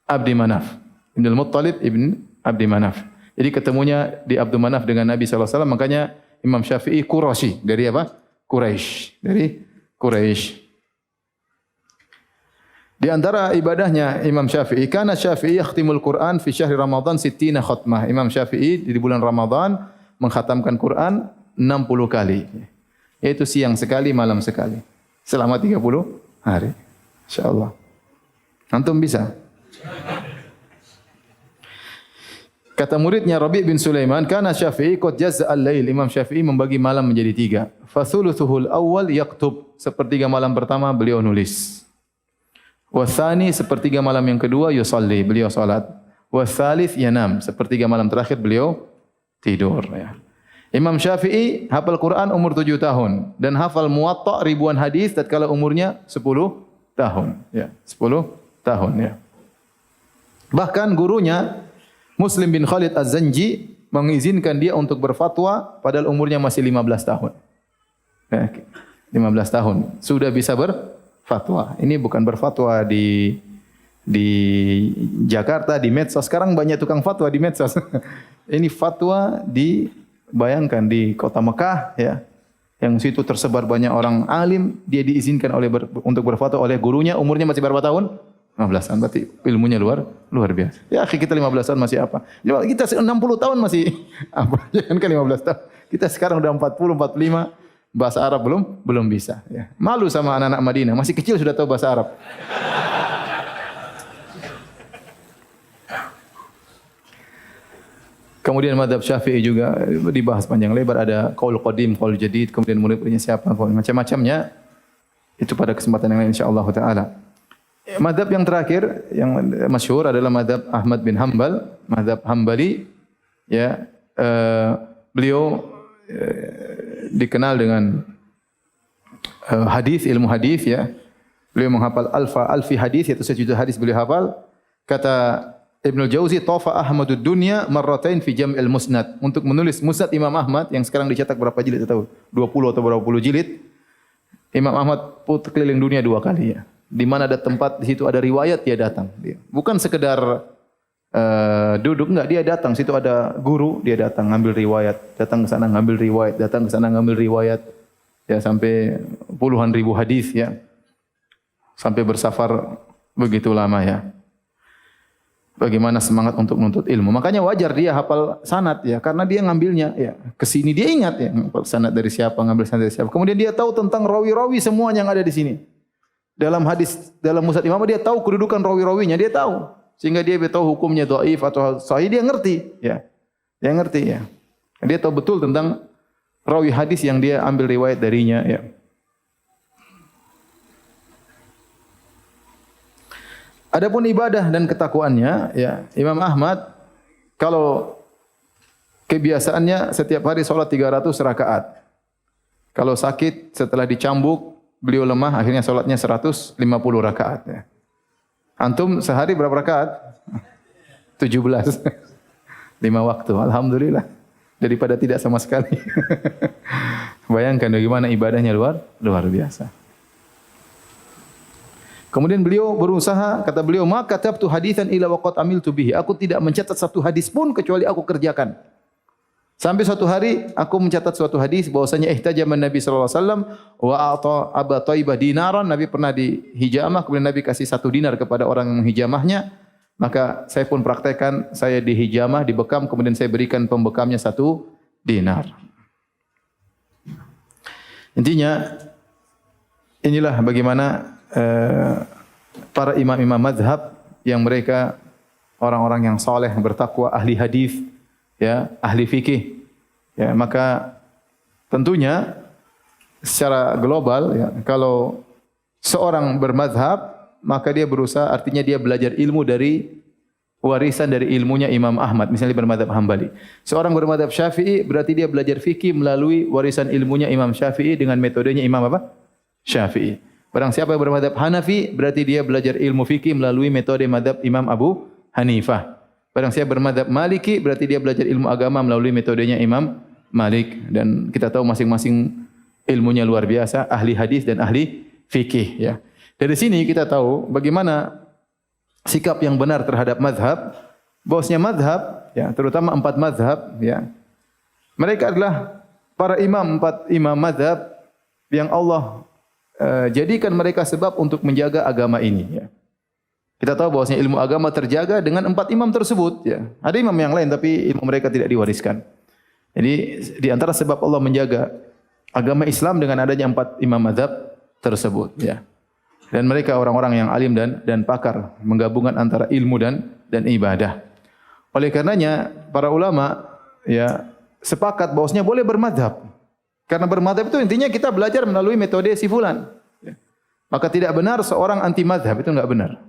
Abdi Manaf. Ibnul Muttalib ibn Abdi Manaf. Jadi ketemunya di Abdu Manaf dengan Nabi sallallahu alaihi wasallam, makanya Imam Syafi'i Quraisy, dari apa? Quraisy, dari Quraisy. Di antara ibadahnya Imam Syafi'i, kana Syafi'i yakhtimul Quran fi syahri Ramadan 60 khatmah. Imam Syafi'i di bulan Ramadan mengkhatamkan Quran 60 kali. Yaitu siang sekali, malam sekali. Selama 30 hari. Insyaallah. Antum bisa? Kata muridnya Rabi' bin Sulaiman, kana Syafi'i qad jazza al-lail. Imam Syafi'i membagi malam menjadi 3. Fa thuluthuhul awwal yaktub. Sepertiga malam pertama beliau nulis. Wathani, sepertiga malam yang kedua, yusalli, beliau salat. Wathalith yanam, sepertiga malam terakhir beliau tidur, ya. Imam Syafi'i hafal Quran umur 7 tahun dan hafal Muwatta ribuan hadis tatkala umurnya 10 tahun, ya. 10 tahun, ya. Bahkan gurunya Muslim bin Khalid Az-Zanji mengizinkan dia untuk berfatwa padahal umurnya masih 15 tahun. Ya, 15 tahun sudah bisa berfatwa. Ini bukan berfatwa di Jakarta, di medsos. Sekarang banyak tukang fatwa di medsos. Ini fatwa bayangkan di kota Mekah, ya, yang situ tersebar banyak orang alim, dia diizinkan untuk berfatwa oleh gurunya, umurnya masih berapa tahun? 15 tahun. Berarti ilmunya luar biasa. Ya, kita 15 tahun masih apa? Kita 60 tahun masih apa? Jangan kan 15 tahun. Kita sekarang udah 40, 45. Bahasa Arab belum bisa, ya. Malu sama anak-anak Madinah, masih kecil sudah tahu bahasa Arab. Kemudian mazhab Syafi'i juga dibahas panjang lebar, ada qaul qadim, qaul jadid, kemudian murid-muridnya siapa, macam-macamnya. Itu pada kesempatan yang lain insyaallah taala. Mazhab yang terakhir yang masyhur adalah mazhab Ahmad bin Hanbal, mazhab Hambali, ya. Beliau dikenal dengan hadis, ilmu hadis, ya. Beliau menghafal alfi hadis, yaitu 1 juta hadis beliau hafal. Kata Ibnu Jauzi, tafa Ahmadud dunya marratain fi jam'il musnad. Untuk menulis musnad Imam Ahmad yang sekarang dicetak berapa jilid tahu? 20 atau berapa puluh jilid. Imam Ahmad keliling dunia 2 kali, ya. Di mana ada tempat di situ ada riwayat dia datang. Bukan sekedar duduk, enggak, dia datang, situ ada guru, dia datang ngambil riwayat, datang ke sana ngambil riwayat, datang ke sana ngambil riwayat, ya, sampai puluhan ribu hadis, ya. Sampai bersafar begitu lama, ya. Bagaimana semangat untuk menuntut ilmu. Makanya wajar dia hafal sanad, ya, karena dia ngambilnya, ya. Ke sini dia ingat, ya, hafal sanad dari siapa, ngambil sanad dari siapa. Kemudian dia tahu tentang rawi-rawi semua yang ada di sini. Dalam hadis, dalam musnad Imam dia tahu kedudukan rawi-rawinya, dia tahu. Sehingga dia tahu hukumnya dhaif atau sahih, dia ngerti, ya. Dia ngerti, ya. Dia tahu betul tentang rawi hadis yang dia ambil riwayat darinya, ya. Adapun ibadah dan ketakwaannya, ya, Imam Ahmad kalau kebiasaannya setiap hari salat 300 rakaat. Kalau sakit setelah dicambuk, beliau lemah, akhirnya salatnya 150 rakaat, ya. Antum sehari berapa rakaat? 17. 5 waktu. Alhamdulillah. Daripada tidak sama sekali. Bayangkan bagaimana ibadahnya luar biasa. Kemudian beliau berusaha, kata beliau, "Maka katabtu haditsan ila waqad amiltu bihi." Aku tidak mencatat satu hadis pun kecuali aku kerjakan. Sampai suatu hari aku mencatat suatu hadis bahwasanya ihtajaman Nabi sallallahu alaihi wasallam wa a'ta Aba Thaibah dinaran. Nabi pernah dihijamah, kemudian Nabi kasih 1 dinar kepada orang yang menghijamahnya. Maka saya pun praktekkan, saya dihijamah, dibekam, kemudian saya berikan pembekamnya 1 dinar. Intinya inilah bagaimana para imam-imam mazhab yang mereka orang-orang yang saleh, bertakwa, ahli hadis, ya, ahli fikih, ya. Maka tentunya secara global ya, kalau seorang bermadhab maka dia berusaha, artinya dia belajar ilmu dari warisan dari ilmunya Imam Ahmad, misalnya bermadhab Hambali. Seorang bermadhab Syafi'i berarti dia belajar fikih melalui warisan ilmunya Imam Syafi'i dengan metodenya Imam apa? Syafi'i. Barang siapa yang bermadhab Hanafi berarti dia belajar ilmu fikih melalui metode madhab Imam Abu Hanifah. Barang siapa bermadhab Maliki berarti dia belajar ilmu agama melalui metodenya Imam Malik. Dan kita tahu masing-masing ilmunya luar biasa, ahli hadis dan ahli fikih ya. Dari sini kita tahu bagaimana sikap yang benar terhadap mazhab. Bahwasanya mazhab ya, terutama 4 mazhab ya. Mereka adalah para imam, 4 imam mazhab yang Allah jadikan mereka sebab untuk menjaga agama ini ya. Kita tahu bahwasanya ilmu agama terjaga dengan 4 imam tersebut ya. Ada imam yang lain tapi ilmu mereka tidak diwariskan. Jadi di antara sebab Allah menjaga agama Islam dengan adanya 4 imam mazhab tersebut ya. Dan mereka orang-orang yang alim dan pakar menggabungkan antara ilmu dan ibadah. Oleh karenanya para ulama ya sepakat bahwasanya boleh bermadhab. Karena bermadhab itu intinya kita belajar melalui metode si fulan. Ya. Maka tidak benar seorang anti madhab, itu enggak benar.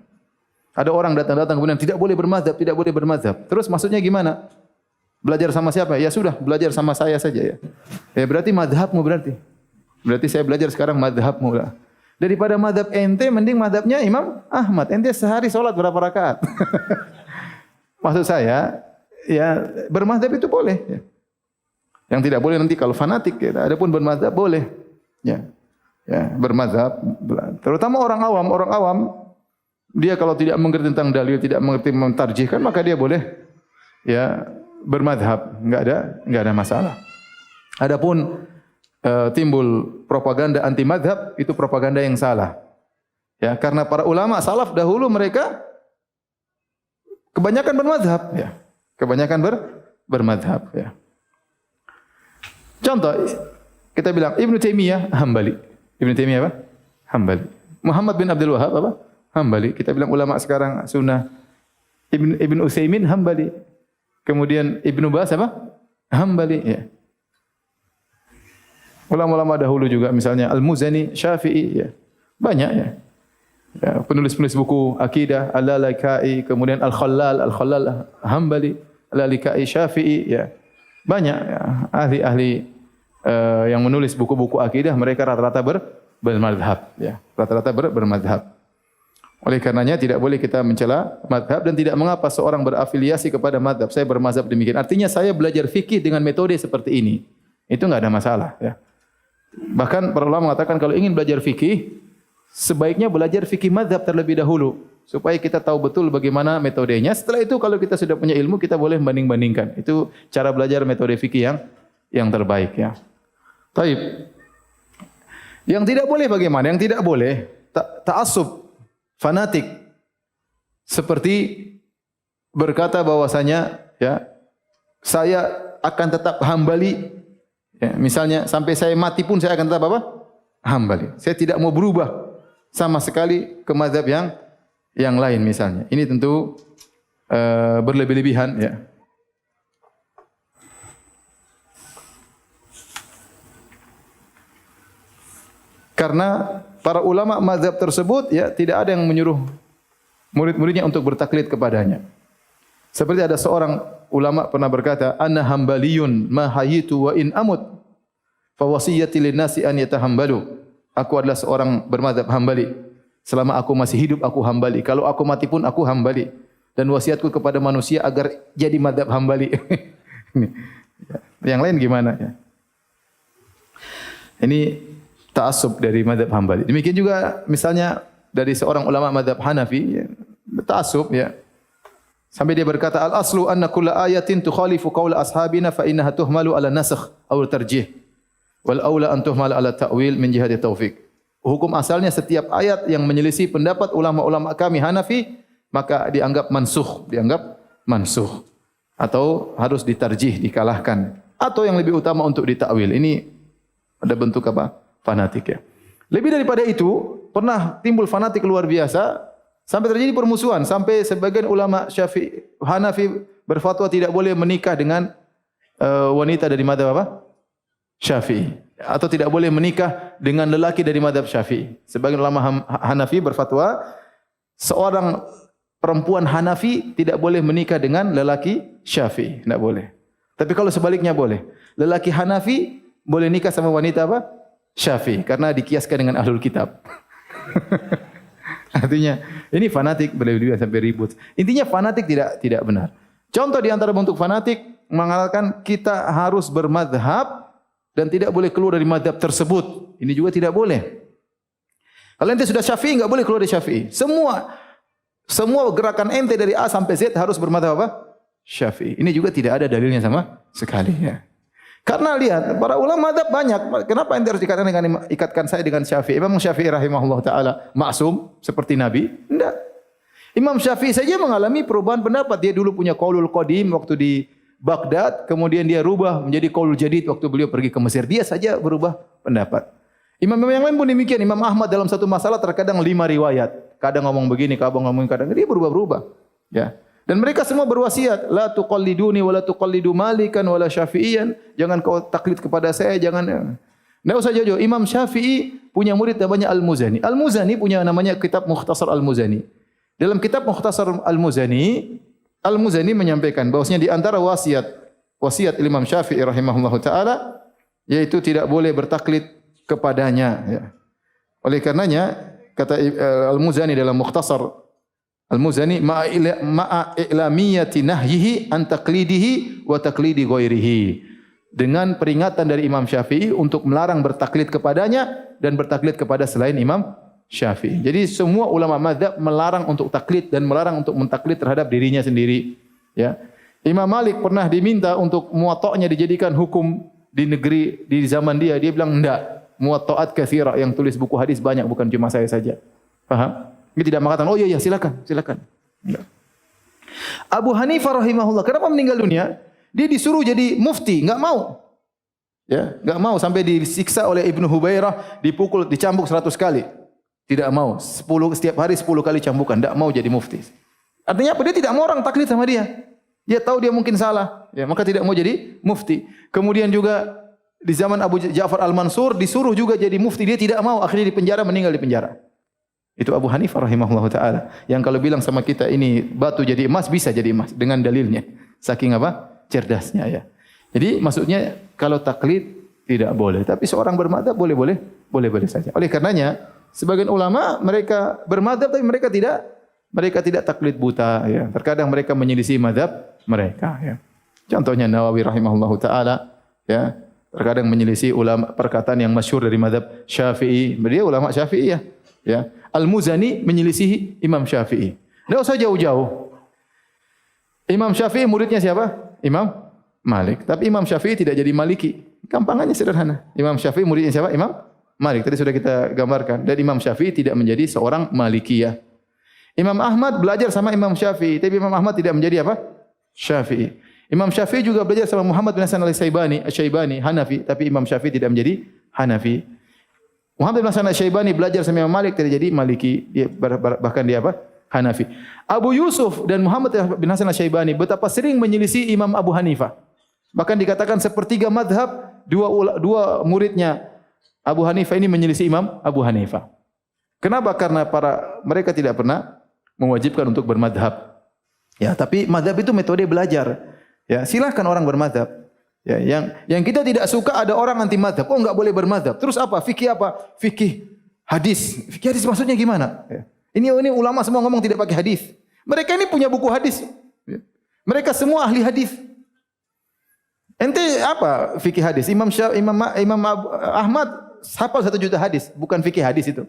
Ada orang datang-datang kemudian tidak boleh bermadhab, tidak boleh bermadhab. Terus maksudnya gimana? Belajar sama siapa? Ya sudah, belajar sama saya saja ya. Ya berarti madhabmu berarti. Berarti saya belajar sekarang madhabmu lah. Daripada madhab ente, mending madhabnya Imam Ahmad. Ente sehari sholat berapa rakaat? Maksud saya, ya bermadhab itu boleh. Ya. Yang tidak boleh nanti kalau fanatik. Ya. Adapun bermadhab boleh. Ya, ya bermadhab. Terutama orang awam, dia kalau tidak mengerti tentang dalil, tidak mengerti mentarjihkan, maka dia boleh ya bermadhab. Enggak ada masalah. Adapun timbul propaganda anti madhab, itu propaganda yang salah. Ya, karena para ulama salaf dahulu mereka kebanyakan bermadhab. Ya, kebanyakan bermadhab. Ya. Contoh, kita bilang Ibnu Taimiyah Hambali. Ibnu Taimiyah apa? Hambali. Muhammad bin Abdul Wahab apa? Hambali. Kita bilang ulama sekarang sunnah. Ibnu Utsaimin Hambali. Kemudian Ibnu Baz apa? Hambali. Ya. Ulama-ulama dahulu juga misalnya Al-Muzani, Syafi'i ya. Banyak ya. Ya, penulis-penulis buku akidah, Al-Lalakai, kemudian Al-Khallal Hambali, Al-Lalakai Syafi'i ya. Banyak ya, ahli-ahli yang menulis buku-buku akidah, mereka rata-rata bermadhab ya. Rata-rata bermadhab. Oleh karenanya tidak boleh kita mencela madhab dan tidak mengapa seorang berafiliasi kepada madhab. Saya bermazhab demikian. Artinya saya belajar fikih dengan metode seperti ini. Itu enggak ada masalah ya. Bahkan para ulama mengatakan kalau ingin belajar fikih, sebaiknya belajar fikih mazhab terlebih dahulu supaya kita tahu betul bagaimana metodenya. Setelah itu kalau kita sudah punya ilmu, kita boleh banding-bandingkan. Itu cara belajar metode fikih yang terbaik ya. Taib. Yang tidak boleh bagaimana? Yang tidak boleh ta'assub, fanatik. Seperti berkata bahwasanya ya saya akan tetap Hambali. Ya, misalnya sampai saya mati pun saya akan tetap apa? Hambali. Saya tidak mau berubah sama sekali ke mazhab yang lain misalnya. Ini tentu berlebih-lebihan ya. Karena para ulama mazhab tersebut ya tidak ada yang menyuruh murid-muridnya untuk bertaklid kepadanya. Seperti ada seorang ulama pernah berkata, "Ana hambaliyun ma hayitu wa in amut fa wasiyati linnasi an yatahambalu." Aku adalah seorang bermadzhab Hambali. Selama aku masih hidup aku Hambali. Kalau aku mati pun aku Hambali. Dan wasiatku kepada manusia agar jadi madzhab Hambali. Yang lain gimana ya? Ini ta'assub dari madzhab Hambali. Demikian juga misalnya dari seorang ulama madzhab Hanafi, ya, ta'assub ya. Sampai dia berkata, al-aslu anna kulla ayatin tukhalifu qawla ashabina fa innaha tuhmalu ala nasakh aw tarjih. Wal aula an tuhmal ala ta'wil min jihati taufik. Hukum asalnya setiap ayat yang menyelisih pendapat ulama-ulama kami Hanafi, maka dianggap mansuh. Atau harus ditarjih, dikalahkan. Atau yang lebih utama untuk ditakwil. Ini ada bentuk apa? Fanatik ya. Lebih daripada itu, pernah timbul fanatik luar biasa, sampai terjadi permusuhan, sampai sebagian ulama Syafi'i, Hanafi berfatwa tidak boleh menikah dengan wanita dari mazhab apa? Syafi'i. atau tidak boleh menikah dengan lelaki dari mazhab Syafi'i. Sebagian ulama Hanafi berfatwa seorang perempuan Hanafi tidak boleh menikah dengan lelaki Syafi'i, tidak boleh. Tapi kalau sebaliknya boleh. Lelaki Hanafi boleh nikah sama wanita apa? Syafi'i karena dikiaskan dengan ahlul kitab. Artinya ini fanatik berlebihan sampai ribut. Intinya fanatik tidak benar. Contoh di antara bentuk fanatik mengatakan kita harus bermadhab dan tidak boleh keluar dari madhab tersebut. Ini juga tidak boleh. Kalau ente sudah Syafi'i, enggak boleh keluar dari Syafi'i. Semua gerakan ente dari A sampai Z harus bermadhab apa? Syafi'i. Ini juga tidak ada dalilnya sama sekali. Ya. Karena lihat, para ulama madhab banyak. Kenapa ente harus ikatkan saya dengan Syafi'i? Imam Syafi'i rahimahullah ta'ala maksum seperti Nabi? Tidak. Imam Syafi'i saja mengalami perubahan pendapat. Dia dulu punya qaulul qadim waktu di Baghdad, kemudian dia rubah menjadi qaulul jadid waktu beliau pergi ke Mesir. Dia saja berubah pendapat. Imam-imam yang lain pun demikian. Imam Ahmad dalam satu masalah terkadang 5 riwayat. Kadang ngomong begini, kadang ngomong kadang dia berubah-berubah. Ya. Dan mereka semua berwasiat, la tuqalliduni wa la tuqallidu Malikan wa la Syafi'iyan. Jangan kau taklid kepada saya, jangan. Enggak usah jauh-jauh. Imam Syafi'i punya murid namanya Al-Muzani. Al-Muzani punya namanya kitab Mukhtasar Al-Muzani. Dalam kitab Mukhtasar Al-Muzani, Al-Muzani menyampaikan bahwasanya di antara wasiat Imam Syafi'i rahimahullahu taala yaitu tidak boleh bertaklid kepadanya ya. Oleh karenanya kata Al-Muzani dalam Mukhtasar Al-Muzani ma'a i'lamiyati nahyihi an taqlidihi wa taqlidi ghairihi. Dengan peringatan dari Imam Syafi'i untuk melarang bertaklid kepadanya dan bertaklid kepada selain Imam Syafi'i. Jadi semua ulama mazhab melarang untuk taklid dan melarang untuk mentaklid terhadap dirinya sendiri. Ya. Imam Malik pernah diminta untuk muwatta'nya dijadikan hukum di negeri di zaman dia. Dia bilang enggak. Muwatta'at katsira yang tulis buku hadis banyak bukan cuma saya saja. Paham? Dia tidak mengatakan oh iya silakan. Enggak. Abu Hanifah rahimahullah kenapa meninggal dunia? Dia disuruh jadi mufti, enggak mau. Ya, enggak mau sampai disiksa oleh Ibnu Hubairah, dipukul, dicambuk 100 kali. Tidak mau. Setiap hari 10 kali cambukan. Tidak mau jadi mufti. Artinya apa? Dia tidak mau orang taklid sama dia. Dia tahu dia mungkin salah. Ya, maka tidak mau jadi mufti. Kemudian juga di zaman Abu Ja'far Al-Mansur disuruh juga jadi mufti. Dia tidak mau. Akhirnya di penjara, meninggal di penjara. Itu Abu Hanifah rahimahullah ta'ala. Yang kalau bilang sama kita ini batu jadi emas, bisa jadi emas. Dengan dalilnya. Saking apa? Cerdasnya ya. Jadi maksudnya kalau taklid tidak boleh. Tapi seorang bermadzhab boleh saja. Oleh karenanya sebagian ulama mereka bermadzhab tapi mereka tidak taklid buta ya. Terkadang mereka menyelisih mazhab mereka ya. Contohnya Nawawi rahimahullahu taala ya, terkadang menyelisih ulama perkataan yang masyhur dari mazhab Syafi'i. Dia ulama Syafi'i ya. Al-Muzani menyelisih Imam Syafi'i. Enggak usah jauh-jauh. Imam Syafi'i muridnya siapa? Imam Malik. Tapi Imam Syafi'i tidak jadi Maliki. Gampangannya sederhana. Imam Syafi'i muridnya siapa? Imam Malik. Tadi sudah kita gambarkan. Dan Imam Syafi'i tidak menjadi seorang Malikiyah. Imam Ahmad belajar sama Imam Syafi'i. Tapi Imam Ahmad tidak menjadi apa? Syafi'i. Imam Syafi'i juga belajar sama Muhammad bin Hasan al-Syaibani, Hanafi. Tapi Imam Syafi'i tidak menjadi Hanafi. Muhammad bin Hasan al-Syaibani belajar sama Imam Malik. Tidak jadi Maliki. Bahkan dia apa? Hanafi. Abu Yusuf dan Muhammad bin Hasan al-Syaibani betapa sering menyelisih Imam Abu Hanifah. Bahkan dikatakan sepertiga madhab dua muridnya Abu Hanifah ini menyelisih Imam Abu Hanifah. Kenapa? Karena mereka tidak pernah mewajibkan untuk bermadhab. Ya, tapi madhab itu metode belajar. Ya, silahkan orang bermadhab. Ya, yang kita tidak suka ada orang anti madhab. Oh, enggak boleh bermadhab. Terus apa? Fikih apa? Fikih hadis. Fikih hadis maksudnya gimana? Ya. Ini ulama semua ngomong tidak pakai hadis. Mereka ini punya buku hadis. Ya. Mereka semua ahli hadis. Ente apa fikih hadis? Imam Ahmad hafal 1 juta hadis, bukan fikih hadis itu.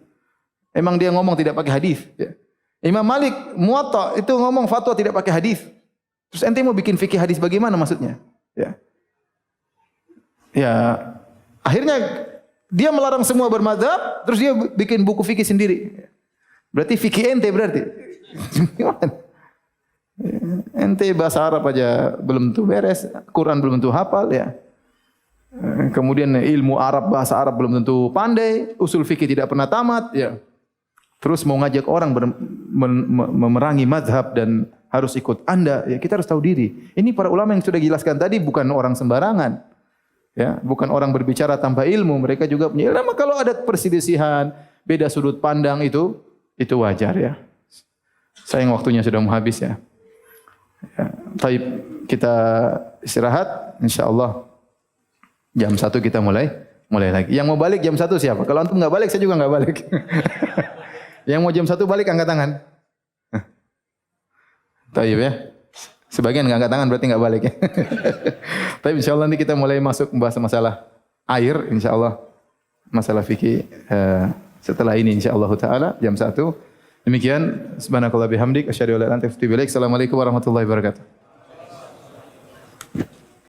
Emang dia ngomong tidak pakai hadis. Ya. Imam Malik Muwatta itu ngomong fatwa tidak pakai hadis. Terus ente mau bikin fikih hadis bagaimana maksudnya? Ya. Ya, akhirnya dia melarang semua bermadzhab, terus dia bikin buku fikih sendiri. Berarti fikih ente berarti. Gimana? Ente bahasa Arab aja belum tentu beres, Quran belum tentu hafal ya. Kemudian ilmu Arab, bahasa Arab belum tentu pandai, usul fikih tidak pernah tamat ya. Terus mau ngajak orang memerangi mazhab dan harus ikut Anda, ya kita harus tahu diri. Ini para ulama yang sudah jelaskan tadi bukan orang sembarangan. Ya, bukan orang berbicara tanpa ilmu, mereka juga punya ilmu. Kalau ada perselisihan, beda sudut pandang itu wajar ya. Sayang waktunya sudah mau habis ya. Ya, baik, kita istirahat, insyaallah jam 1 kita mulai lagi. Yang mau balik jam 1 siapa? Kalau antum enggak balik, saya juga enggak balik. Yang mau jam 1 balik angkat tangan. Baik ya. Sebagian enggak angkat tangan berarti enggak balik ya. Tapi insyaallah nanti kita mulai masuk membahas masalah air insyaallah. Masalah fikih setelah ini insyaallah taala jam 1. Demikian subhanakallah bihamdik asyhadu an la ilaha illa anta astaghfiruka wa atubu ilaik. Assalamualaikum warahmatullahi wabarakatuh.